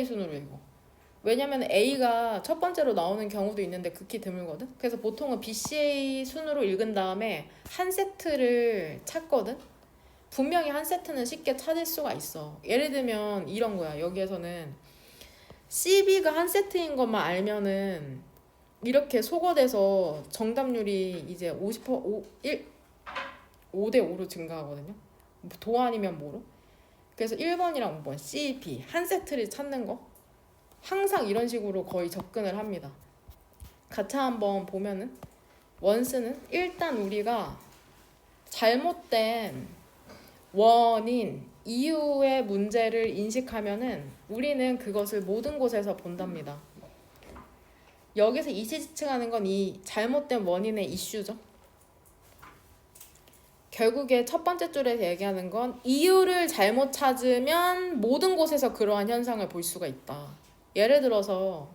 순으로 읽어. 왜냐면 A가 첫 번째로 나오는 경우도 있는데 극히 드물거든. 그래서 보통은 BCA 순으로 읽은 다음에 한 세트를 찾거든. 분명히 한 세트는 쉽게 찾을 수가 있어. 예를 들면 이런 거야. 여기에서는 CB가 한 세트인 것만 알면은 이렇게 소거돼서 정답률이 이제 5대 5로 증가하거든요. 도 아니면 뭐로? 그래서 1번이랑 5번 CB 한 세트를 찾는 거 항상 이런 식으로 거의 접근을 합니다. 가차 한번 보면은 원스는 일단 우리가 잘못된 원인, 이유의 문제를 인식하면은 우리는 그것을 모든 곳에서 본답니다. 여기서 이시지칭하는 건 이 잘못된 원인의 이슈죠. 결국에 첫 번째 줄에서 얘기하는 건 이유를 잘못 찾으면 모든 곳에서 그러한 현상을 볼 수가 있다. 예를 들어서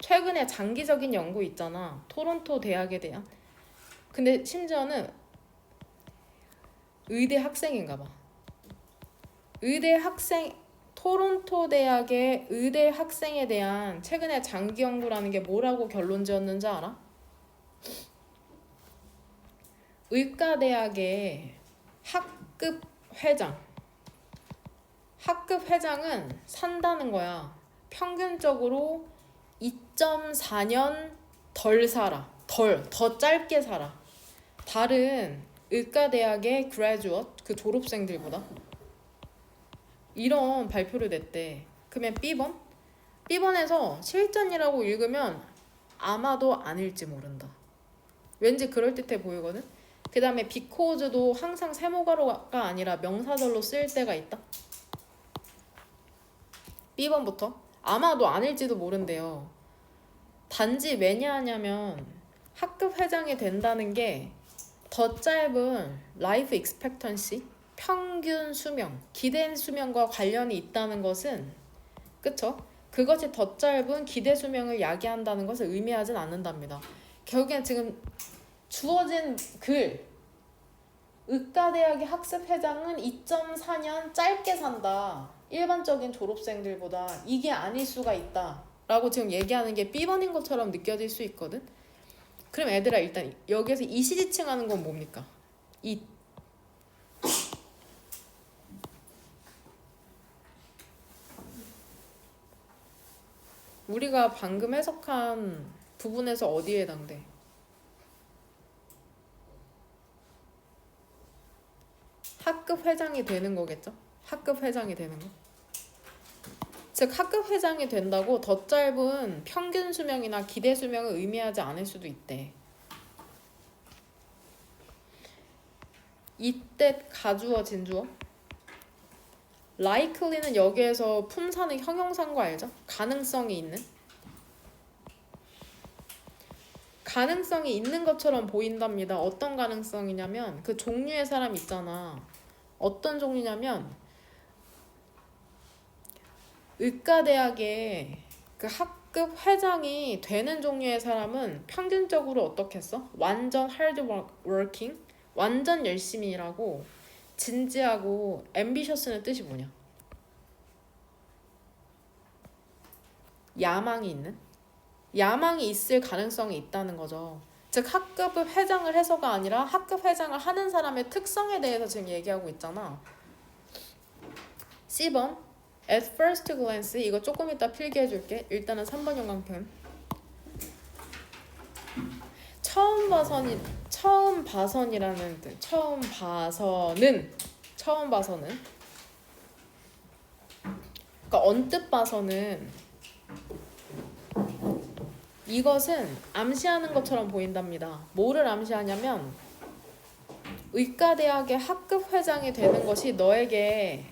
최근에 장기적인 연구 있잖아. 토론토 대학에 대한. 근데 심지어는 의대 학생인가 봐. 토론토 대학의 의대 학생에 대한 최근에 장기 연구라는 게 뭐라고 결론 지었는지 알아? 의과대학의 학급 회장은 산다는 거야. 평균적으로 2.4년 더 짧게 살아. 다른 의과대학의 graduate, 그 졸업생들보다. 이런 발표를 냈대. 그러면 B번에서 실전이라고 읽으면 아마도 아닐지 모른다. 왠지 그럴듯해 보이거든. 그 다음에 because도 항상 세모가로가 아니라 명사절로 쓰일 때가 있다. B번부터 아마도 아닐지도 모른대요. 단지 왜냐하냐면 학급 회장이 된다는 게 더 짧은 life expectancy, 평균 수명, 기대 수명과 관련이 있다는 것은 그쵸? 그것이 더 짧은 기대 수명을 야기한다는 것을 의미하진 않는답니다. 결국엔 지금 주어진 글 의과대학의 학습회장은 2.4년 짧게 산다. 일반적인 졸업생들보다 이게 아닐 수가 있다 라고 지금 얘기하는 게 B번인 것처럼 느껴질 수 있거든. 그럼 애들아 일단 여기에서 이시지칭하는 건 뭡니까? 우리가 방금 해석한 부분에서 어디에 해당돼? 학급 회장이 되는 거겠죠? 학급 회장이 되는 거. 즉 학급 회장이 된다고 더 짧은 평균 수명이나 기대 수명을 의미하지 않을 수도 있대. 이때 가주어 진주어. likely는 여기에서 품사는 형용사인 거 알죠? 가능성이 있는 것처럼 보인답니다. 어떤 가능성이냐면 그 종류의 사람 있잖아. 어떤 종류냐면 의과대학의 그 학급 회장이 되는 종류의 사람은 평균적으로 어떻게 했어? 완전 hardworking, 완전 열심히 일하고 진지하고 ambitious는 뜻이 뭐냐? 야망이 있을 가능성이 있다는 거죠. 즉 학급을 회장을 해서가 아니라 학급 회장을 하는 사람의 특성에 대해서 지금 얘기하고 있잖아. C번 At first glance, 이거 조금 이따 필기해줄게. 일단은 3번 영광편. 처음 봐선이라는 뜻. 처음 봐서는 그러니까 언뜻 봐서는 이것은 암시하는 것처럼 보인답니다. 뭐를 암시하냐면 의과대학의 학급 회장이 되는 것이 너에게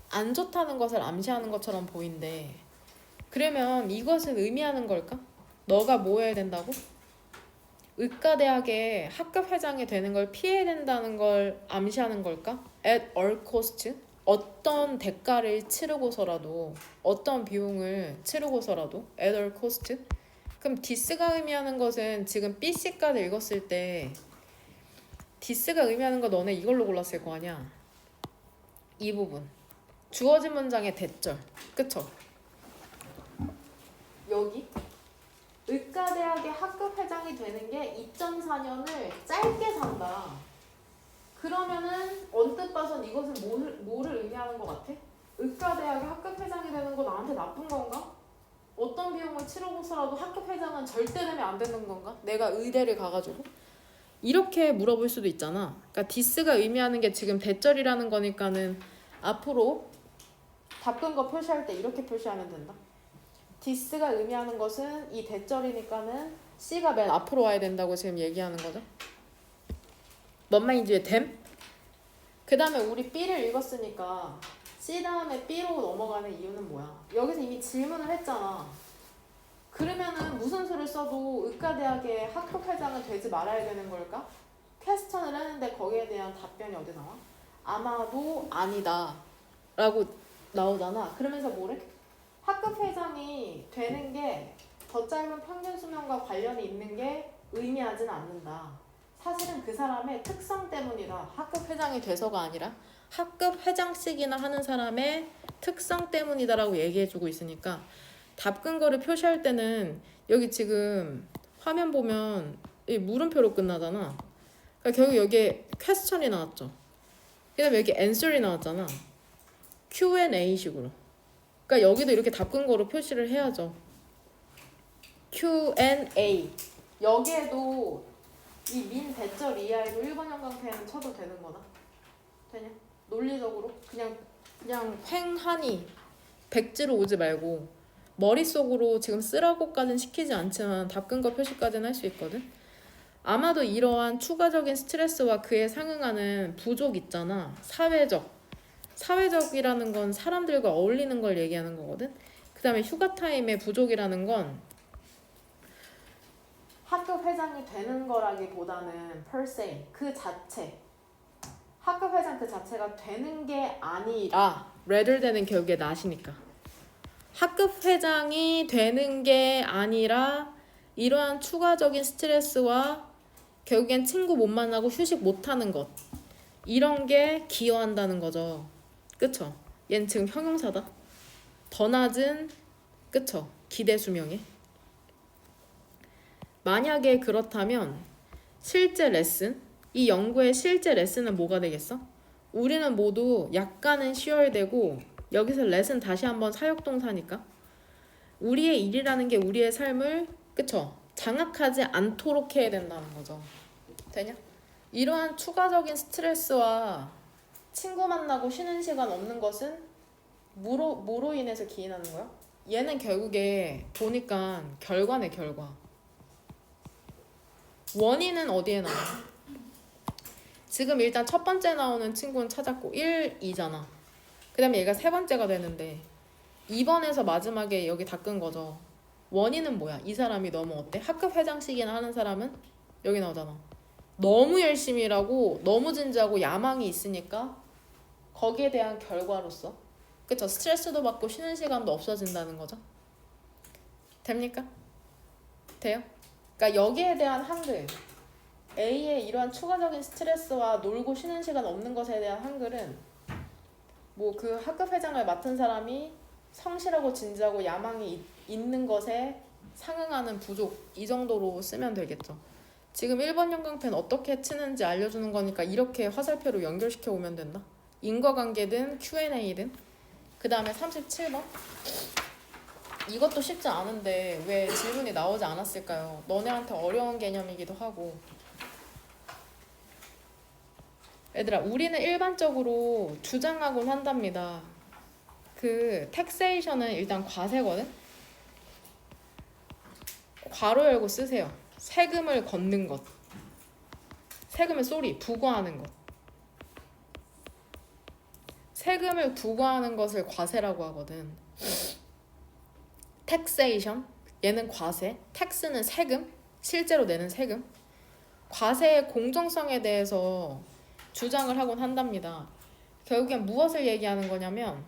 안 좋다는 것을 암시하는 것처럼 보인대. 그러면 이것은 의미하는 걸까? 너가 뭐 해야 된다고? 의과대학의 학급 회장이 되는 걸 피해야 된다는 걸 암시하는 걸까? At all cost? 어떤 대가를 치르고서라도, 어떤 비용을 치르고서라도 at all cost? 그럼 디스가 의미하는 것은 지금 BC까지 읽었을 때 디스가 의미하는 거 너네 이걸로 골랐을 거 아니야. 이 부분 주어진 문장의 대절, 그쵸? 여기 의과대학의 학급 회장이 되는 게 2.4년을 짧게 산다. 그러면은 언뜻 봐선 이것은 뭐를 의미하는 것 같아? 의과대학의 학급 회장이 되는 거 나한테 나쁜 건가? 어떤 비용을 치르고서라도 학급 회장은 절대 되면 안 되는 건가? 내가 의대를 가가지고 이렇게 물어볼 수도 있잖아. 그러니까 디스가 의미하는 게 지금 대절이라는 거니까는 앞으로 바꾼 거 표시할 때 이렇게 표시하면 된다. 디스가 의미하는 것은 이 대절이니까는 C가 맨 앞으로 와야 된다고 지금 얘기하는 거죠. 뭔 말인지 됨? 그 다음에 우리 B를 읽었으니까 C 다음에 B로 넘어가는 이유는 뭐야? 여기서 이미 질문을 했잖아. 그러면은 무슨 수를 써도 의과대학의 학급회장은 되지 말아야 되는 걸까? 퀘스천을 했는데 거기에 대한 답변이 어디 나와? 아마도 아니다 라고 나오잖아. 그러면서 뭐래? 학급회장이 되는 게 더 짧은 평균 수명과 관련이 있는 게 의미하진 않는다. 사실은 그 사람의 특성 때문이다. 학급회장이 돼서가 아니라 학급회장씩이나 하는 사람의 특성 때문이다라고 얘기해주고 있으니까 답 근거를 표시할 때는 여기 지금 화면 보면 이 물음표로 끝나잖아. 그러니까 결국 여기에 퀘스천이 나왔죠. 그 다음에 여기 answer이 나왔잖아. Q&A 식으로. 그러니까 여기도 이렇게 답 근거로 표시를 해야죠. Q&A. 여기에도 이 민 대절 이하에도 1번 형광펜 쳐도 되는 거다. 되냐? 논리적으로 그냥 횡하니 백지로 오지 말고 머릿속으로 지금 쓰라고까지는 시키지 않지만 답 근거 표시까지는 할 수 있거든. 아마도 이러한 추가적인 스트레스와 그에 상응하는 부족 있잖아. 사회적이라는 건 사람들과 어울리는 걸 얘기하는 거거든. 그 다음에 휴가 타임의 부족이라는 건 학급 회장이 되는 거라기보다는 per se 그 자체 학급 회장 그 자체가 되는 게 아니라 rather than은 결국에 not이니까 학급 회장이 되는 게 아니라 이러한 추가적인 스트레스와 결국엔 친구 못 만나고 휴식 못 하는 것 이런 게 기여한다는 거죠. 그쵸? 얘는 지금 형용사다. 더 낮은 그쵸? 기대 수명에 만약에 그렇다면 실제 레슨 이 연구의 실제 레슨은 뭐가 되겠어? 우리는 모두 약간은 쉬어야 되고 여기서 레슨 다시 한번 사역동사니까 우리의 일이라는 게 우리의 삶을 그쵸? 장악하지 않도록 해야 된다는 거죠. 되냐? 이러한 추가적인 스트레스와 친구 만나고 쉬는 시간 없는 것은 뭐로 인해서 기인하는 거야? 얘는 결국에 보니까 결과네 결과. 원인은 어디에 나와? 지금 일단 첫 번째 나오는 친구는 찾았고 1, 2잖아. 그 다음에 얘가 세 번째가 되는데 2번에서 마지막에 여기 다 끈 거죠. 원인은 뭐야? 이 사람이 너무 어때? 학급 회장식이나 하는 사람은 여기 나오잖아. 너무 열심히 일하고 너무 진지하고 야망이 있으니까 거기에 대한 결과로서 그쵸? 스트레스도 받고 쉬는 시간도 없어진다는 거죠. 됩니까? 돼요? 그러니까 여기에 대한 한글 A의 이러한 추가적인 스트레스와 놀고 쉬는 시간 없는 것에 대한 한글은 뭐 그 학급 회장을 맡은 사람이 성실하고 진지하고 야망이 있는 것에 상응하는 부족 이 정도로 쓰면 되겠죠. 지금 1번 형광펜 어떻게 치는지 알려주는 거니까 이렇게 화살표로 연결시켜 오면 된다. 인과관계든 Q&A든 그 다음에 37번 이것도 쉽지 않은데 왜 질문이 나오지 않았을까요? 너네한테 어려운 개념이기도 하고 얘들아 우리는 일반적으로 주장하곤 한답니다. 그 텍세이션은 일단 과세거든? 괄호 열고 쓰세요. 세금을 걷는 것 세금의 소리 부과하는 것 세금을 부과하는 것을 과세라고 하거든. taxation, 얘는 과세, tax는 세금, 실제로 내는 세금. 과세의 공정성에 대해서 주장을 하곤 한답니다. 결국엔 무엇을 얘기하는 거냐면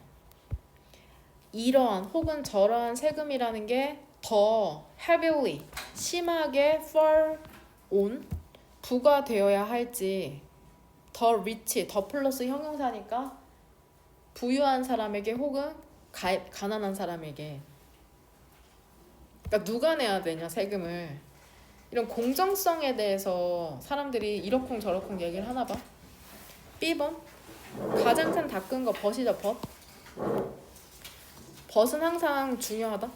이러한 혹은 저러한 세금이라는 게 더 heavily, 심하게 fall on, 부과되어야 할지 더 rich, 더 플러스 형용사니까 부유한 사람에게 혹은 가난한 사람에게, 그러니까 누가 내야 되냐 세금을. 이런 공정성에 대해서 사람들이 이러쿵 저러쿵 얘기를 하나 봐. B번, 가장 큰 다 큰 거 벗이죠. 벗. 벗은 항상 중요하다.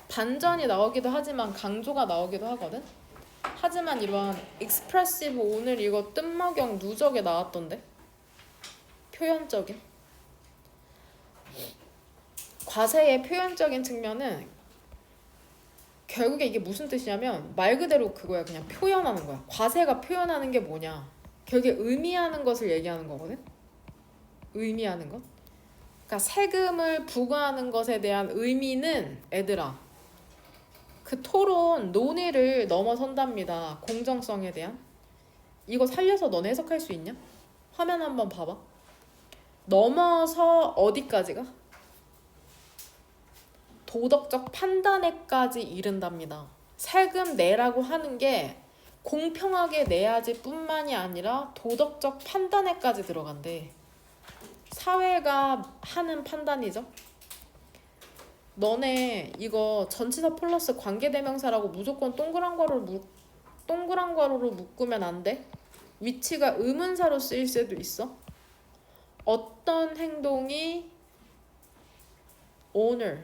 반전이 나오기도 하지만 강조가 나오기도 하거든. 하지만 이러한 expressive, 오늘 이거 뜬마경 누적에 나왔던데, 표현적인 과세의 표현적인 측면은 결국에 이게 무슨 뜻이냐면 말 그대로 그거야. 그냥 표현하는 거야. 과세가 표현하는 게 뭐냐, 결국에 의미하는 것을 얘기하는 거거든. 의미하는 것. 그러니까 세금을 부과하는 것에 대한 의미는 애들아, 그 토론 논의를 넘어선답니다. 공정성에 대한. 이거 살려서 너네 해석할 수 있냐? 화면 한번 봐봐. 넘어서 어디까지가? 도덕적 판단에까지 이른답니다. 세금 내라고 하는 게 공평하게 내야지 뿐만이 아니라 도덕적 판단에까지 들어간대. 사회가 하는 판단이죠. 너네 이거 전치사 플러스 관계대명사라고 무조건 동그란 괄호로 묶으면 안 돼. 위치가 의문사로 쓰일 수도 있어. 어떤 행동이 honor,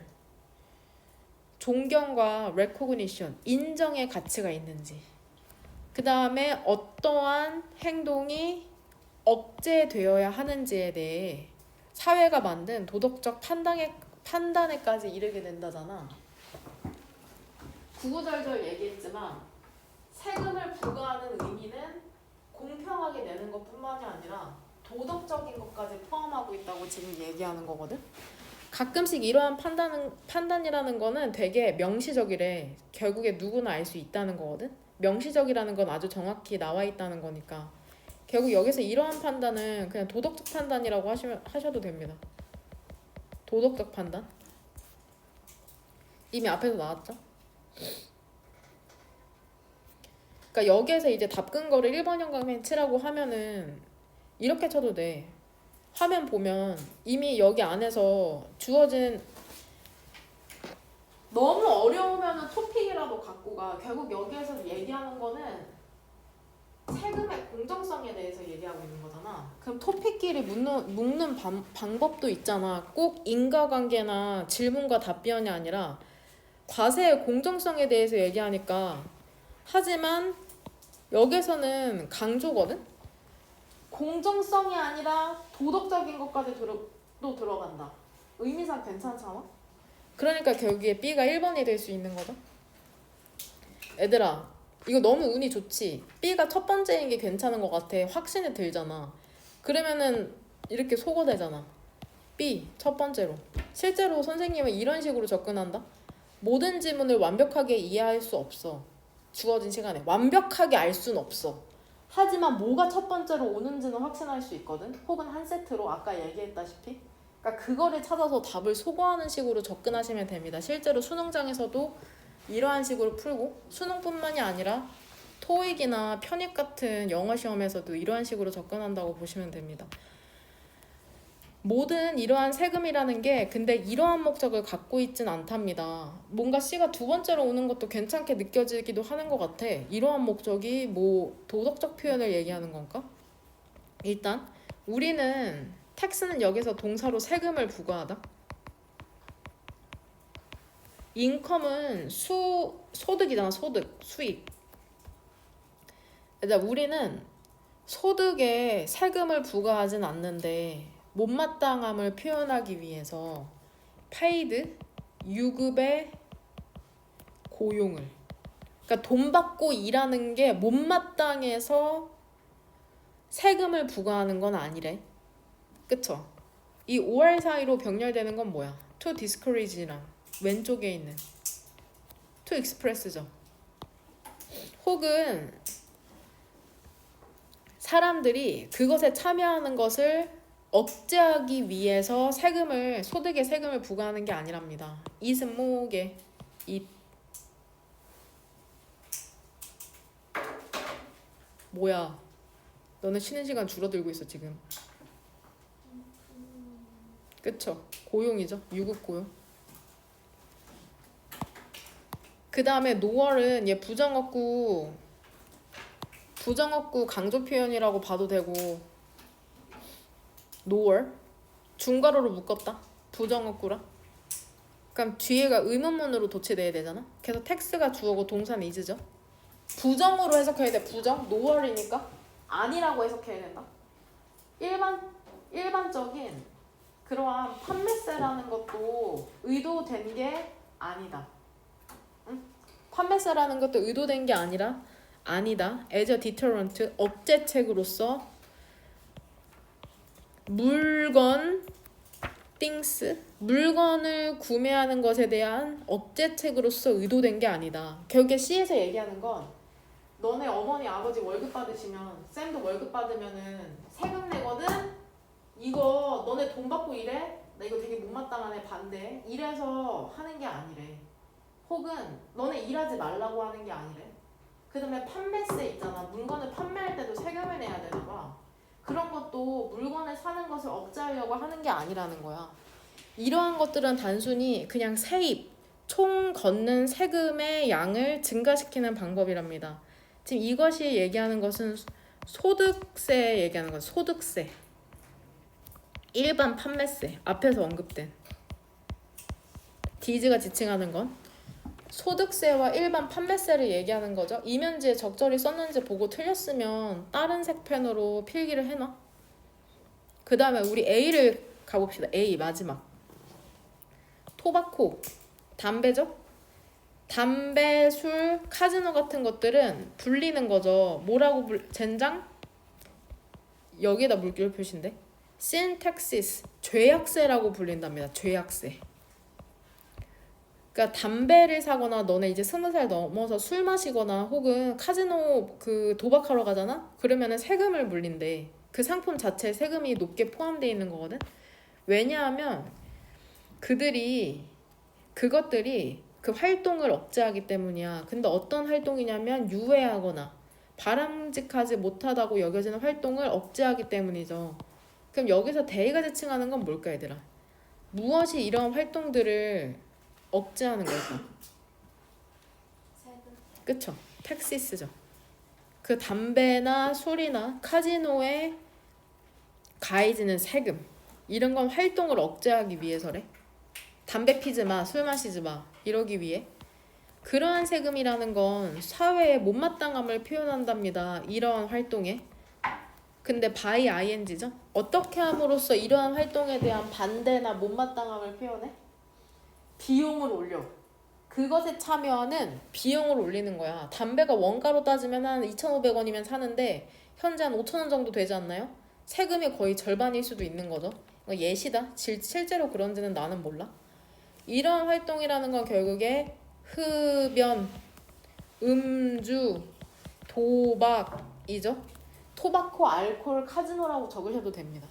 존경과 recognition, 인정의 가치가 있는지, 그 다음에 어떠한 행동이 억제되어야 하는지에 대해 사회가 만든 도덕적 판단에까지 이르게 된다잖아. 구구절절 얘기했지만 세금을 부과하는 의미는 공평하게 내는 것뿐만이 아니라 도덕적인 것까지 포함하고 있다고 지금 얘기하는 거거든. 가끔씩 이러한 판단이라는 거는 되게 명시적이래. 결국에 누구나 알 수 있다는 거거든. 명시적이라는 건 아주 정확히 나와 있다는 거니까 결국 여기서 이러한 판단은 그냥 도덕적 판단이라고 하셔도 됩니다. 도덕적 판단. 이미 앞에서 나왔죠. 그러니까 여기에서 이제 답근거를 1번 형광펜 치라고 하면은 이렇게 쳐도 돼. 화면 보면 이미 여기 안에서 주어진, 너무 어려우면은 토픽이라도 갖고 가. 결국 여기에서 얘기하는 거는 세금의 공정성에 대해서 얘기하고 있는 거잖아. 그럼 토픽끼리 묶는 방법도 있잖아. 꼭 인과관계나 질문과 답변이 아니라 과세의 공정성에 대해서 얘기하니까. 하지만 여기서는 강조거든. 공정성이 아니라 도덕적인 것까지 또 들어간다. 의미상 괜찮잖아. 그러니까 결국에 B가 1번이 될 수 있는 거죠. 얘들아, 이거 너무 운이 좋지. B가 첫 번째인 게 괜찮은 것 같아. 확신이 들잖아. 그러면은 이렇게 소거되잖아. B 첫 번째로. 실제로 선생님은 이런 식으로 접근한다. 모든 지문을 완벽하게 이해할 수 없어. 주어진 시간에 완벽하게 알 수는 없어. 하지만 뭐가 첫 번째로 오는지는 확신할 수 있거든. 혹은 한 세트로 아까 얘기했다시피. 그러니까 그거를 찾아서 답을 소거하는 식으로 접근하시면 됩니다. 실제로 수능장에서도 이러한 식으로 풀고, 수능뿐만이 아니라 토익이나 편입 같은 영어 시험에서도 이러한 식으로 접근한다고 보시면 됩니다. 모든 이러한 세금이라는 게 근데 이러한 목적을 갖고 있진 않답니다. 뭔가 C가 두 번째로 오는 것도 괜찮게 느껴지기도 하는 것 같아. 이러한 목적이 뭐 도덕적 표현을 얘기하는 건가? 일단 우리는 텍스는 여기서 동사로 세금을 부과하다. 인컴은 소득이잖아. 소득, 수익. 그러니까 우리는 소득에 세금을 부과하진 않는데 못마땅함을 표현하기 위해서 paid, 유급의 고용을, 그러니까 돈 받고 일하는 게 못마땅해서 세금을 부과하는 건 아니래. 그쵸? 이 OR 사이로 병렬되는 건 뭐야? to discourage랑 왼쪽에 있는 to express죠. 혹은 사람들이 그것에 참여하는 것을 억제하기 위해서 소득에 세금을 부과하는 게 아니랍니다. it은 목에 it 뭐야? 너는 쉬는 시간 줄어들고 있어 지금. 그쵸? 고용이죠. 유급 고용. 그 다음에 노월은 얘 부정어구 강조 표현이라고 봐도 되고 노월 중괄호로 묶었다. 부정어구라. 그럼 뒤에가 의문문으로 도치돼야 되잖아. 그래서 텍스가 주어고 동사는 is죠. 부정으로 해석해야 돼. 부정 노월이니까 아니라고 해석해야 된다. 일반적인 그러한 판매세라는 것도 의도된 게 아니다. 응? 판매세라는 것도 의도된 게 아니다. as a deterrent 억제책으로서 물건을 구매하는 것에 대한 억제책으로서 의도된 게 아니다. 결국에 C에서 얘기하는 건 너네 어머니 아버지 월급 받으시면 쌤도 월급 받으면은 세금 내거든. 이거 너네 돈 받고 일해? 나 이거 되게 못마땅하네 반대. 이래서 하는 게 아니래. 혹은 너네 일하지 말라고 하는 게 아니래. 그 다음에 판매세 있잖아. 물건을 판매할 때도 세금을 내야 되나 봐. 그런 것도 물건을 사는 것을 억제하려고 하는 게 아니라는 거야. 이러한 것들은 단순히 그냥 세입, 총 걷는 세금의 양을 증가시키는 방법이랍니다. 지금 이것이 얘기하는 것은 소득세 얘기하는 거야. 소득세. 일반 판매세. 앞에서 언급된. 디즈가 지칭하는 건 소득세와 일반 판매세를 얘기하는 거죠. 이면지에 적절히 썼는지 보고 틀렸으면 다른 색펜으로 필기를 해놔. 그 다음에 우리 A를 가봅시다. A 마지막. 토바코. 담배죠? 담배, 술, 카지노 같은 것들은 불리는 거죠. 뭐라고 젠장? 여기에다 물결 표시인데. 신택시스. 죄악세라고 불린답니다. 죄악세. 그러니까 담배를 사거나 너네 이제 20살 넘어서 술 마시거나 혹은 카지노 도박하러 가잖아? 그러면은 세금을 물린대. 그 상품 자체에 세금이 높게 포함되어 있는 거거든. 왜냐하면 그것들이 그 활동을 억제하기 때문이야. 근데 어떤 활동이냐면 유해하거나 바람직하지 못하다고 여겨지는 활동을 억제하기 때문이죠. 그럼 여기서 대의가 지칭하는 건 뭘까 얘들아? 무엇이 이런 활동들을 억제하는 걸까? 세금. 그쵸? 텍시스죠. 그 담배나 술이나 카지노에 가해지는 세금 이런 건 활동을 억제하기 위해서래. 담배 피지 마, 술 마시지 마 이러기 위해. 그러한 세금이라는 건 사회의 못마땅함을 표현한답니다. 이러한 활동에. 근데 by ing죠? 어떻게 함으로써 이러한 활동에 대한 반대나 못마땅함을 표현해? 비용을 올려. 그것에 참여하는 비용을 올리는 거야. 담배가 원가로 따지면 한 2,500원이면 사는데 현재 한 5,000원 정도 되지 않나요? 세금이 거의 절반일 수도 있는 거죠. 예시다. 실제로 그런지는 나는 몰라. 이런 활동이라는 건 결국에 흡연, 음주, 도박이죠. 토바코, 알코올, 카지노라고 적으셔도 됩니다.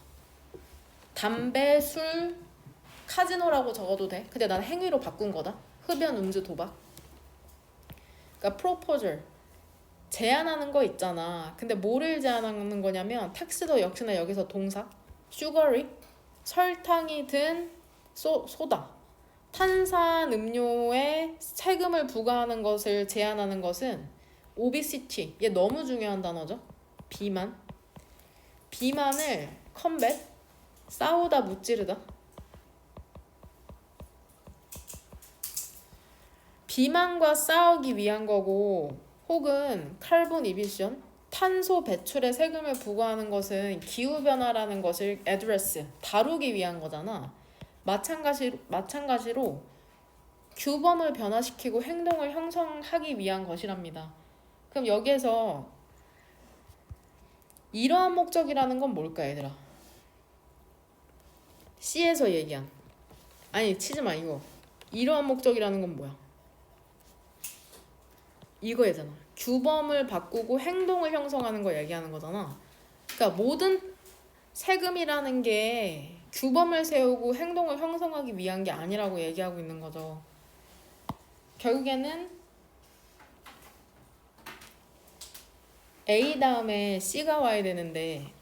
담배, 술, 카지노라고 적어도 돼. 근데 난 행위로 바꾼 거다. 흡연, 음주, 도박. 그러니까 프로포절 제한하는 거 있잖아. 근데 뭐를 제한하는 거냐면 텍스도 역시나 여기서 동사 슈거리 설탕이 든 소다 탄산음료에 세금을 부과하는 것을 제한하는 것은 오비시티. 얘 너무 중요한 단어죠. 비만을 컴뱃 싸우다 무찌르다. 비만과 싸우기 위한 거고 혹은 카본 이미션 탄소 배출에 세금을 부과하는 것은 기후변화라는 것을 address 다루기 위한 거잖아. 마찬가지로 규범을 변화시키고 행동을 형성하기 위한 것이랍니다. 그럼 여기에서 이러한 목적이라는 건 뭘까 얘들아? C에서 얘기한 아니 치지 마 이거 이러한 목적이라는 건 뭐야? 이거잖아. 규범을 바꾸고 행동을 형성하는 거 얘기하는 거잖아. 그러니까 모든 세금이라는 게 규범을 세우고 행동을 형성하기 위한 게 아니라고 얘기하고 있는 거죠. 결국에는 A 다음에 C가 와야 되는데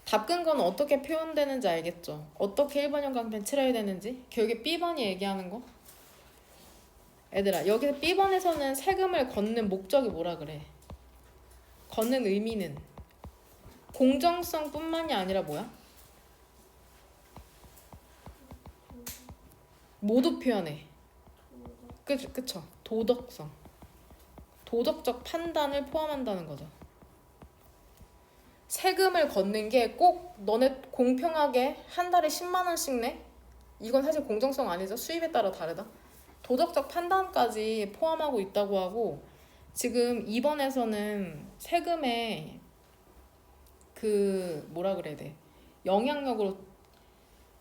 답근거는 어떻게 표현되는지 알겠죠? 어떻게 1번형 강편 치러야 되는지? 결국에 B번이 얘기하는 거? 얘들아 여기서 B번에서는 세금을 걷는 목적이 뭐라 그래? 걷는 의미는 공정성뿐만이 아니라 뭐야? 모두 표현해. 그쵸? 도덕성. 도덕적 판단을 포함한다는 거죠. 세금을 걷는 게 꼭 너네 공평하게 한 달에 10만 원씩 내? 이건 사실 공정성 아니죠. 수입에 따라 다르다. 도덕적 판단까지 포함하고 있다고 하고 지금 2번에서는 세금에 그 뭐라 그래야 돼? 영향력으로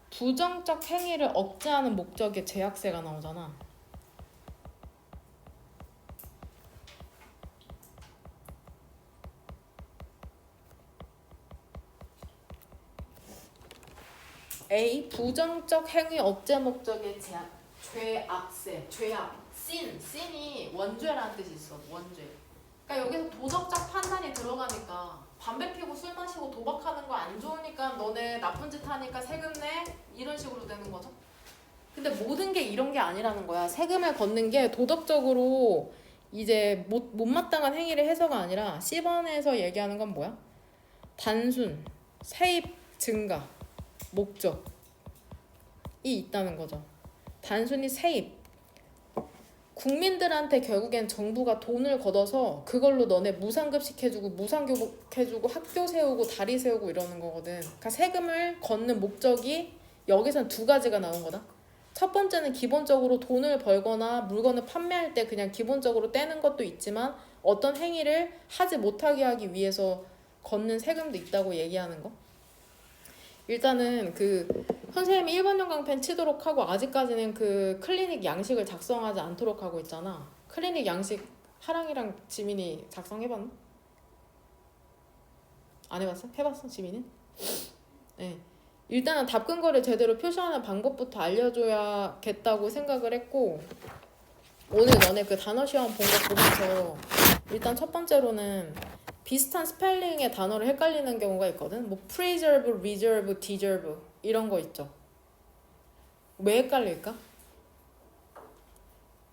부정적 행위를 억제하는 목적의 제약세가 나오잖아. A. 부정적 행위 억제 목적의 제약 죄악세 죄악 씬이 원죄라는 뜻이 있어. 원죄. 그러니까 여기서 도덕적 판단이 들어가니까 담배 피고 술 마시고 도박하는 거 안 좋으니까 너네 나쁜 짓 하니까 세금 내 이런 식으로 되는 거죠. 근데 모든 게 이런 게 아니라는 거야. 세금을 걷는 게 도덕적으로 이제 못마땅한 행위를 해서가 아니라 C번에서 얘기하는 건 뭐야? 단순 세입 증가 목적이 있다는 거죠. 단순히 세입. 국민들한테 결국엔 정부가 돈을 걷어서 그걸로 너네 무상급식 해주고 무상교복 해주고 학교 세우고 다리 세우고 이러는 거거든. 그러니까 세금을 걷는 목적이 여기선 두 가지가 나온 거다. 첫 번째는 기본적으로 돈을 벌거나 물건을 판매할 때 그냥 기본적으로 떼는 것도 있지만 어떤 행위를 하지 못하게 하기 위해서 걷는 세금도 있다고 얘기하는 거. 일단은 그 선생님이 1번형 강펜 치도록 하고 아직까지는 그 클리닉 양식을 작성하지 않도록 하고 있잖아. 클리닉 양식 하랑이랑 지민이 작성해봤나? 안 해봤어? 해봤어 지민은? 네. 일단은 답근거를 제대로 표시하는 방법부터 알려줘야겠다고 생각을 했고 오늘 너네 그 단어 시험 본 거 보면서 일단 첫 번째로는 비슷한 스펠링의 단어를 헷갈리는 경우가 있거든. 뭐 preserve, reserve, deserve 이런 거 있죠. 왜 헷갈릴까?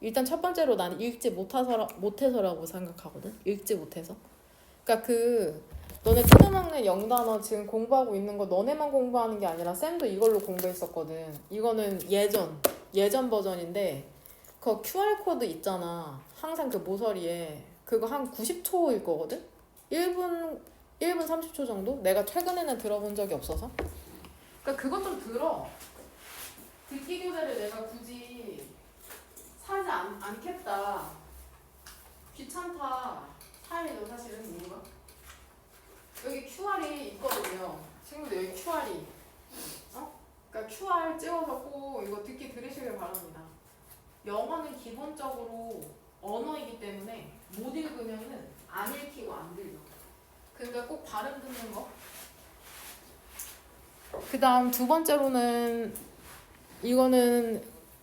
일단 첫 번째로 나는 읽지 못해서라고 생각하거든. 읽지 못해서. 그러니까 너네 뜯어먹는 영단어 지금 공부하고 있는 거 너네만 공부하는 게 아니라 쌤도 이걸로 공부했었거든. 이거는 예전 버전인데 그 QR코드 있잖아. 항상 그 모서리에 그거 한 90초일 거거든. 1분 30초 정도? 내가 최근에는 들어본 적이 없어서. 그러니까 그것 좀 들어. 듣기 교재를 내가 굳이 사지 않겠다. 귀찮다. 사야죠 사실은 이유가. 여기 QR이 있거든요. 친구들 여기 QR이. 그러니까 QR 찍어서 꼭 이거 듣기 들으시길 바랍니다. 영어는 기본적으로 언어이기 때문에 못 읽으면은 안 읽히고 안 들려. 그러니까 꼭 발음 듣는 거. 그 다음 두 번째로는 이거는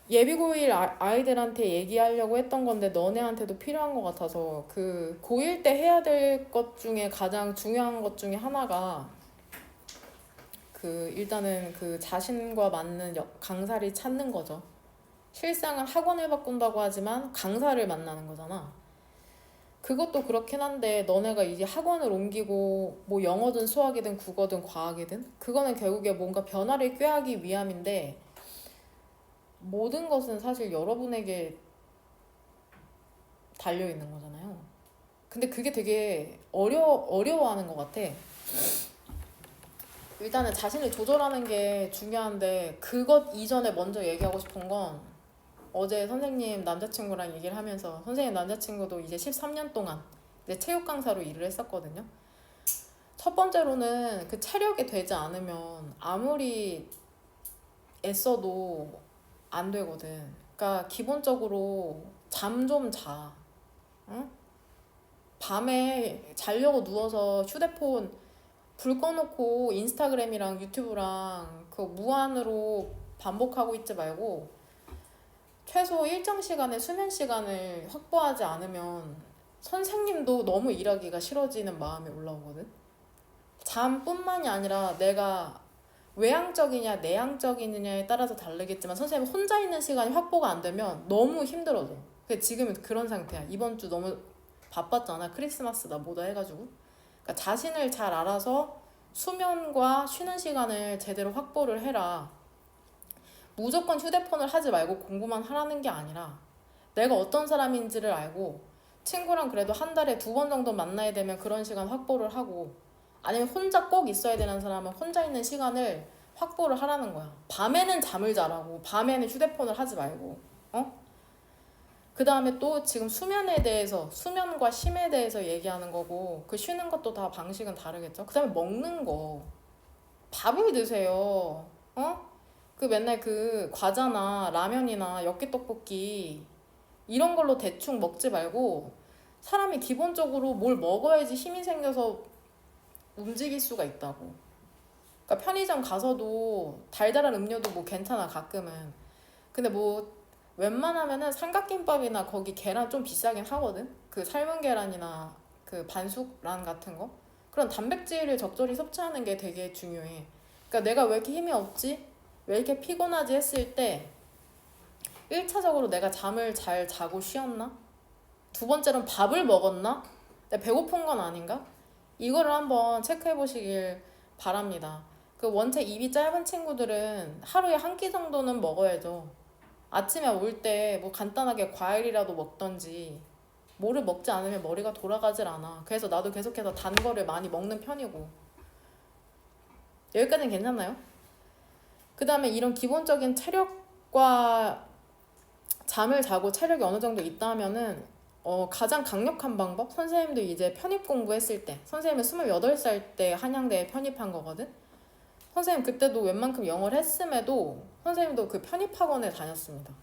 예비고1 아이들한테 얘기하려고 했던 건데 너네한테도 필요한 것 같아서 그 고1 때 해야 될 것 중에 가장 중요한 것 중에 하나가 일단은 그 자신과 맞는 강사를 찾는 거죠. 실상은 학원을 바꾼다고 하지만 강사를 만나는 거잖아. 그것도 그렇긴 한데 너네가 이제 학원을 옮기고 뭐 영어든 수학이든 국어든 과학이든 그거는 결국에 뭔가 변화를 꾀하기 위함인데 모든 것은 사실 여러분에게 달려있는 거잖아요. 근데 그게 되게 어려워하는 것 같아. 일단은 자신을 조절하는 게 중요한데 그것 이전에 먼저 얘기하고 싶은 건 어제 선생님 남자친구랑 얘기를 하면서 선생님 남자친구도 이제 13년 동안 내 체육 강사로 일을 했었거든요. 첫 번째로는 그 체력이 되지 않으면 아무리 애써도 안 되거든. 그러니까 기본적으로 잠 좀 자. 응? 밤에 자려고 누워서 휴대폰 불 꺼놓고 인스타그램이랑 유튜브랑 그 무한으로 반복하고 있지 말고 최소 일정 시간의 수면 시간을 확보하지 않으면 선생님도 너무 일하기가 싫어지는 마음이 올라오거든. 잠뿐만이 아니라 내가 외향적이냐 내향적이느냐에 따라서 다르겠지만 선생님 혼자 있는 시간이 확보가 안 되면 너무 힘들어져. 지금은 그런 상태야. 이번 주 너무 바빴잖아. 크리스마스다 뭐다 해가지고. 그러니까 자신을 잘 알아서 수면과 쉬는 시간을 제대로 확보를 해라. 무조건 휴대폰을 하지 말고 공부만 하라는 게 아니라 내가 어떤 사람인지를 알고 친구랑 그래도 한 달에 2번 정도 만나야 되면 그런 시간 확보를 하고 아니면 혼자 꼭 있어야 되는 사람은 혼자 있는 시간을 확보를 하라는 거야. 밤에는 잠을 자라고 밤에는 휴대폰을 하지 말고 그 다음에 또 지금 수면에 대해서 수면과 쉼에 대해서 얘기하는 거고 그 쉬는 것도 다 방식은 다르겠죠. 그 다음에 먹는 거 밥을 드세요. 그 맨날 그 과자나 라면이나 엽기떡볶이 이런 걸로 대충 먹지 말고 사람이 기본적으로 뭘 먹어야지 힘이 생겨서 움직일 수가 있다고. 그러니까 편의점 가서도 달달한 음료도 뭐 괜찮아 가끔은. 근데 뭐 웬만하면은 삼각김밥이나 거기 계란 좀 비싸긴 하거든. 그 삶은 계란이나 그 반숙란 같은 거. 그런 단백질을 적절히 섭취하는 게 되게 중요해. 그러니까 내가 왜 이렇게 힘이 없지? 왜 이렇게 피곤하지 했을 때 1차적으로 내가 잠을 잘 자고 쉬었나? 두 번째로는 밥을 먹었나? 내가 배고픈 건 아닌가? 이거를 한번 체크해 보시길 바랍니다. 그 원체 입이 짧은 친구들은 하루에 한 끼 정도는 먹어야죠. 아침에 올 때 뭐 간단하게 과일이라도 먹던지 뭐를 먹지 않으면 머리가 돌아가질 않아. 그래서 나도 계속해서 단 거를 많이 먹는 편이고. 여기까지는 괜찮나요? 그 다음에 이런 기본적인 체력과 잠을 자고 체력이 어느 정도 있다면은 가장 강력한 방법? 선생님도 이제 편입 공부했을 때 선생님은 28살 때 한양대에 편입한 거거든? 선생님 그때도 웬만큼 영어를 했음에도 선생님도 그 편입학원에 다녔습니다.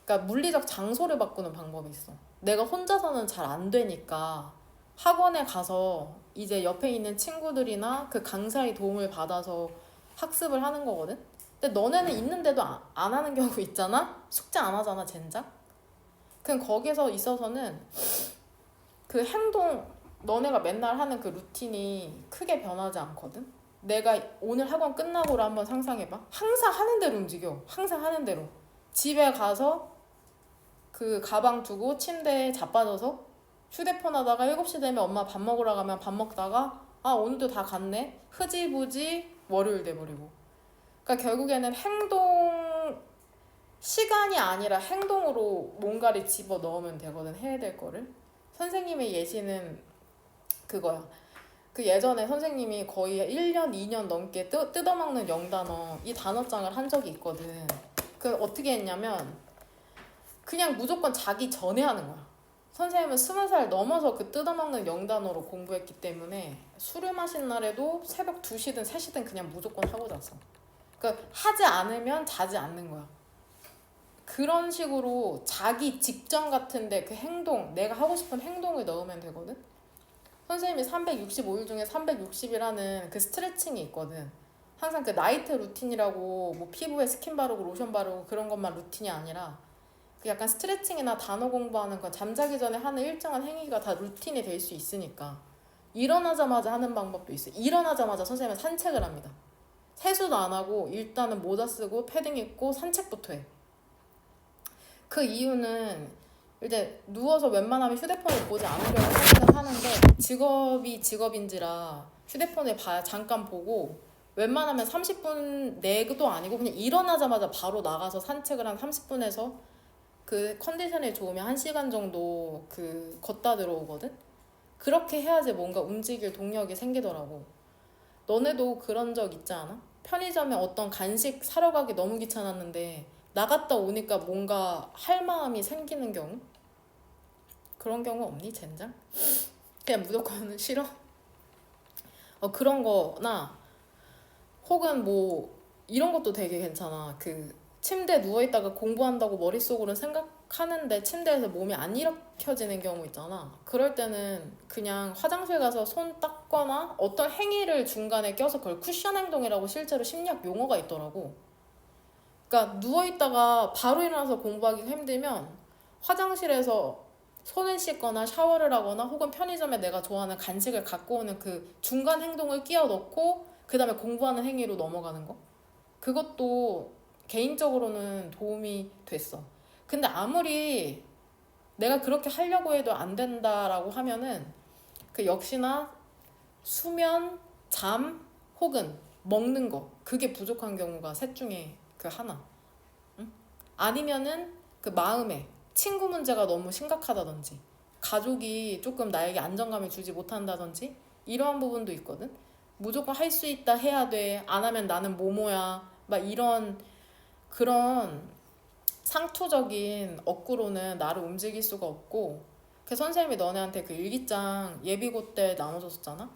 그러니까 물리적 장소를 바꾸는 방법이 있어. 내가 혼자서는 잘 안 되니까 학원에 가서 이제 옆에 있는 친구들이나 그 강사의 도움을 받아서 학습을 하는 거거든? 근데 너네는 있는데도 안 하는 경우 있잖아? 숙제 안 하잖아, 젠장? 그럼 거기서 있어서는 그 행동, 너네가 맨날 하는 그 루틴이 크게 변하지 않거든? 내가 오늘 학원 끝나고를 한번 상상해봐. 항상 하는 대로 움직여. 항상 하는 대로. 집에 가서 그 가방 두고 침대에 자빠져서 휴대폰 하다가 7시 되면 엄마 밥 먹으러 가면 밥 먹다가 아 오늘도 다 갔네. 흐지부지 월요일 돼버리고. 그러니까 결국에는 행동 시간이 아니라 행동으로 뭔가를 집어 넣으면 되거든. 해야 될 거를. 선생님의 예시는 그거야. 그 예전에 선생님이 거의 1년, 2년 넘게 뜯어먹는 영단어 이 단어장을 한 적이 있거든. 그 어떻게 했냐면 그냥 무조건 자기 전에 하는 거야. 선생님은 20살 넘어서 그 뜯어먹는 영단어로 공부했기 때문에 술을 마신 날에도 새벽 2시든 3시든 그냥 무조건 하고 잤어. 그러니까 하지 않으면 자지 않는 거야. 그런 식으로 자기 직전 같은데 그 행동, 내가 하고 싶은 행동을 넣으면 되거든. 선생님이 365일 중에 360일 하는 그 스트레칭이 있거든. 항상 그 나이트 루틴이라고 뭐 피부에 스킨 바르고 로션 바르고 그런 것만 루틴이 아니라 그 약간 스트레칭이나 단어 공부하는 건 잠자기 전에 하는 일정한 행위가 다 루틴이 될 수 있으니까 일어나자마자 하는 방법도 있어요. 일어나자마자 선생님은 산책을 합니다. 세수도 안 하고 일단은 모자 쓰고 패딩 입고 산책부터 해. 그 이유는 이제 누워서 웬만하면 휴대폰을 보지 않으려고 하는데 직업이 직업인지라 휴대폰을 잠깐 보고 웬만하면 30분 내도 아니고 그냥 일어나자마자 바로 나가서 산책을 한 30분에서 그 컨디션이 좋으면 1시간 정도 그 걷다 들어오거든? 그렇게 해야지 뭔가 움직일 동력이 생기더라고. 너네도 그런 적 있지 않아? 편의점에 어떤 간식 사러 가기 너무 귀찮았는데 나갔다 오니까 뭔가 할 마음이 생기는 경우? 그런 경우 없니, 젠장? 그냥 무조건 싫어? 그런 거나 혹은 뭐 이런 것도 되게 괜찮아. 그 침대에 누워있다가 공부한다고 머릿속으로는 생각하는데 침대에서 몸이 안 일으켜지는 경우 있잖아. 그럴 때는 그냥 화장실 가서 손 닦거나 어떤 행위를 중간에 껴서 그걸 쿠션 행동이라고 실제로 심리학 용어가 있더라고. 그러니까 누워있다가 바로 일어나서 공부하기가 힘들면 화장실에서 손을 씻거나 샤워를 하거나 혹은 편의점에 내가 좋아하는 간식을 갖고 오는 그 중간 행동을 끼워 넣고 그 다음에 공부하는 행위로 넘어가는 거. 그것도 개인적으로는 도움이 됐어. 근데 아무리 내가 그렇게 하려고 해도 안 된다라고 하면은 그 역시나 수면, 잠 혹은 먹는 거 그게 부족한 경우가 셋 중에 그 하나. 응? 아니면은 그 마음에 친구 문제가 너무 심각하다든지 가족이 조금 나에게 안정감을 주지 못한다든지 이러한 부분도 있거든. 무조건 할 수 있다 해야 돼. 안 하면 나는 모모야. 막 이런 그런 상투적인 억구로는 나를 움직일 수가 없고 그 선생님이 너네한테 그 일기장 예비고 때 나눠줬었잖아.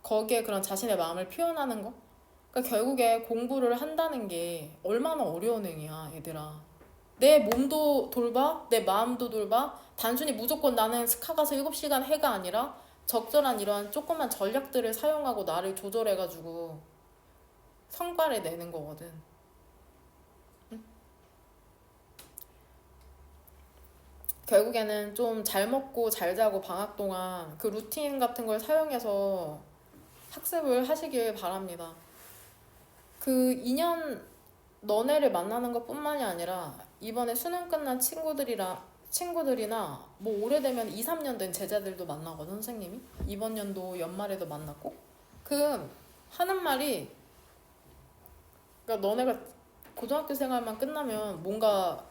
거기에 그런 자신의 마음을 표현하는 거. 그러니까 결국에 공부를 한다는 게 얼마나 어려운 행위야, 얘들아. 내 몸도 돌봐, 내 마음도 돌봐. 단순히 무조건 나는 스카 가서 7시간 해가 아니라 적절한 이러한 조그만 전략들을 사용하고 나를 조절해가지고 성과를 내는 거거든. 응? 결국에는 좀 잘 먹고 잘 자고 방학 동안 그 루틴 같은 걸 사용해서 학습을 하시길 바랍니다. 그 2년 너네를 만나는 것뿐만이 아니라 이번에 수능 끝난 친구들이나 뭐 오래되면 2, 3년 된 제자들도 만나거든 선생님이. 이번 연도 연말에도 만났고 그 하는 말이 그러니까 너네가 고등학교 생활만 끝나면 뭔가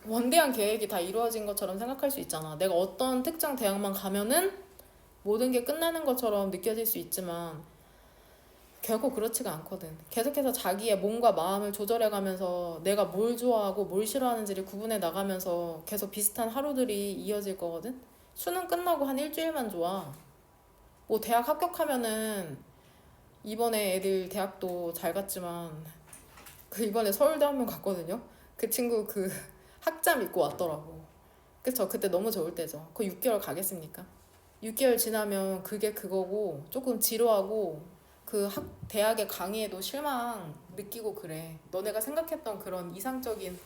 원대한 계획이 다 이루어진 것처럼 생각할 수 있잖아. 내가 어떤 특정 대학만 가면은 모든 게 끝나는 것처럼 느껴질 수 있지만 결국 그렇지가 않거든. 계속해서 자기의 몸과 마음을 조절해가면서 내가 뭘 좋아하고 뭘 싫어하는지를 구분해 나가면서 계속 비슷한 하루들이 이어질 거거든. 수능 끝나고 한 일주일만 좋아. 뭐 대학 합격하면은 이번에 애들 대학도 잘 갔지만 그 이번에 서울대 한 명 갔거든요. 그 친구 그 학점 입고 왔더라고. 그쵸? 그때 너무 좋을 때죠. 그 6개월 가겠습니까? 6개월 지나면 그게 그거고 조금 지루하고 그 대학의 강의에도 실망 느끼고 그래. 너네가 생각했던 그런 이상적인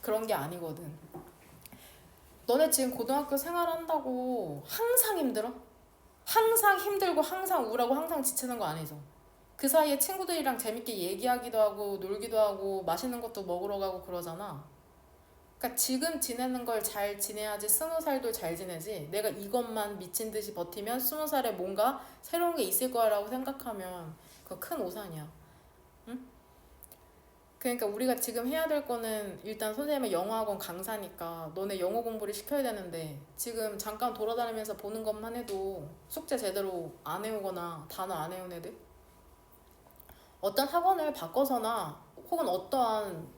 그런 게 아니거든. 너네 지금 고등학교 생활한다고 항상 힘들어? 항상 힘들고 항상 우울하고 항상 지치는 거 아니죠? 그 사이에 친구들이랑 재밌게 얘기하기도 하고 놀기도 하고 맛있는 것도 먹으러 가고 그러잖아. 그러니까 지금 지내는 걸 잘 지내야지 20살도 잘 지내지. 내가 이것만 미친 듯이 버티면 20살에 뭔가 새로운 게 있을 거라고 생각하면 그거 큰 오산이야. 응? 그러니까 우리가 지금 해야 될 거는 일단 선생님의 영어학원 강사니까 너네 영어 공부를 시켜야 되는데 지금 잠깐 돌아다니면서 보는 것만 해도 숙제 제대로 안 해오거나 단어 안 해온 애들 어떤 학원을 바꿔서나 혹은 어떠한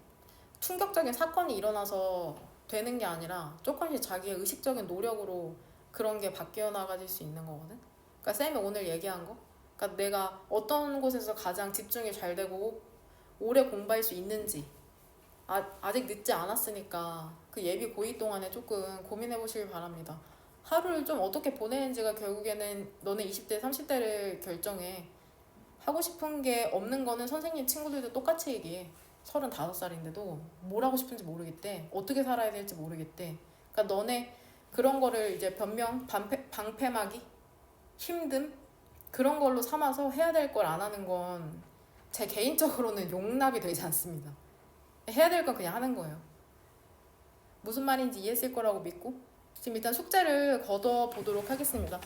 충격적인 사건이 일어나서 되는 게 아니라 조금씩 자기의 의식적인 노력으로 그런 게 바뀌어 나가질 수 있는 거거든. 그러니까 쌤이 오늘 얘기한 거. 그러니까 내가 어떤 곳에서 가장 집중이 잘 되고 오래 공부할 수 있는지 아직 늦지 않았으니까 그 예비 고이 동안에 조금 고민해 보시길 바랍니다. 하루를 좀 어떻게 보내는지가 결국에는 너네 20대, 30대를 결정해. 하고 싶은 게 없는 거는 선생님 친구들도 똑같이 얘기해. 35살인데도 뭘 하고 싶은지 모르겠대. 어떻게 살아야 될지 모르겠대. 그러니까 너네 그런 거를 이제 변명, 방패막이, 힘듦 그런 걸로 삼아서 해야 될 걸 안 하는 건 제 개인적으로는 용납이 되지 않습니다. 해야 될 건 그냥 하는 거예요. 무슨 말인지 이해했을 거라고 믿고 지금 일단 숙제를 걷어보도록 하겠습니다.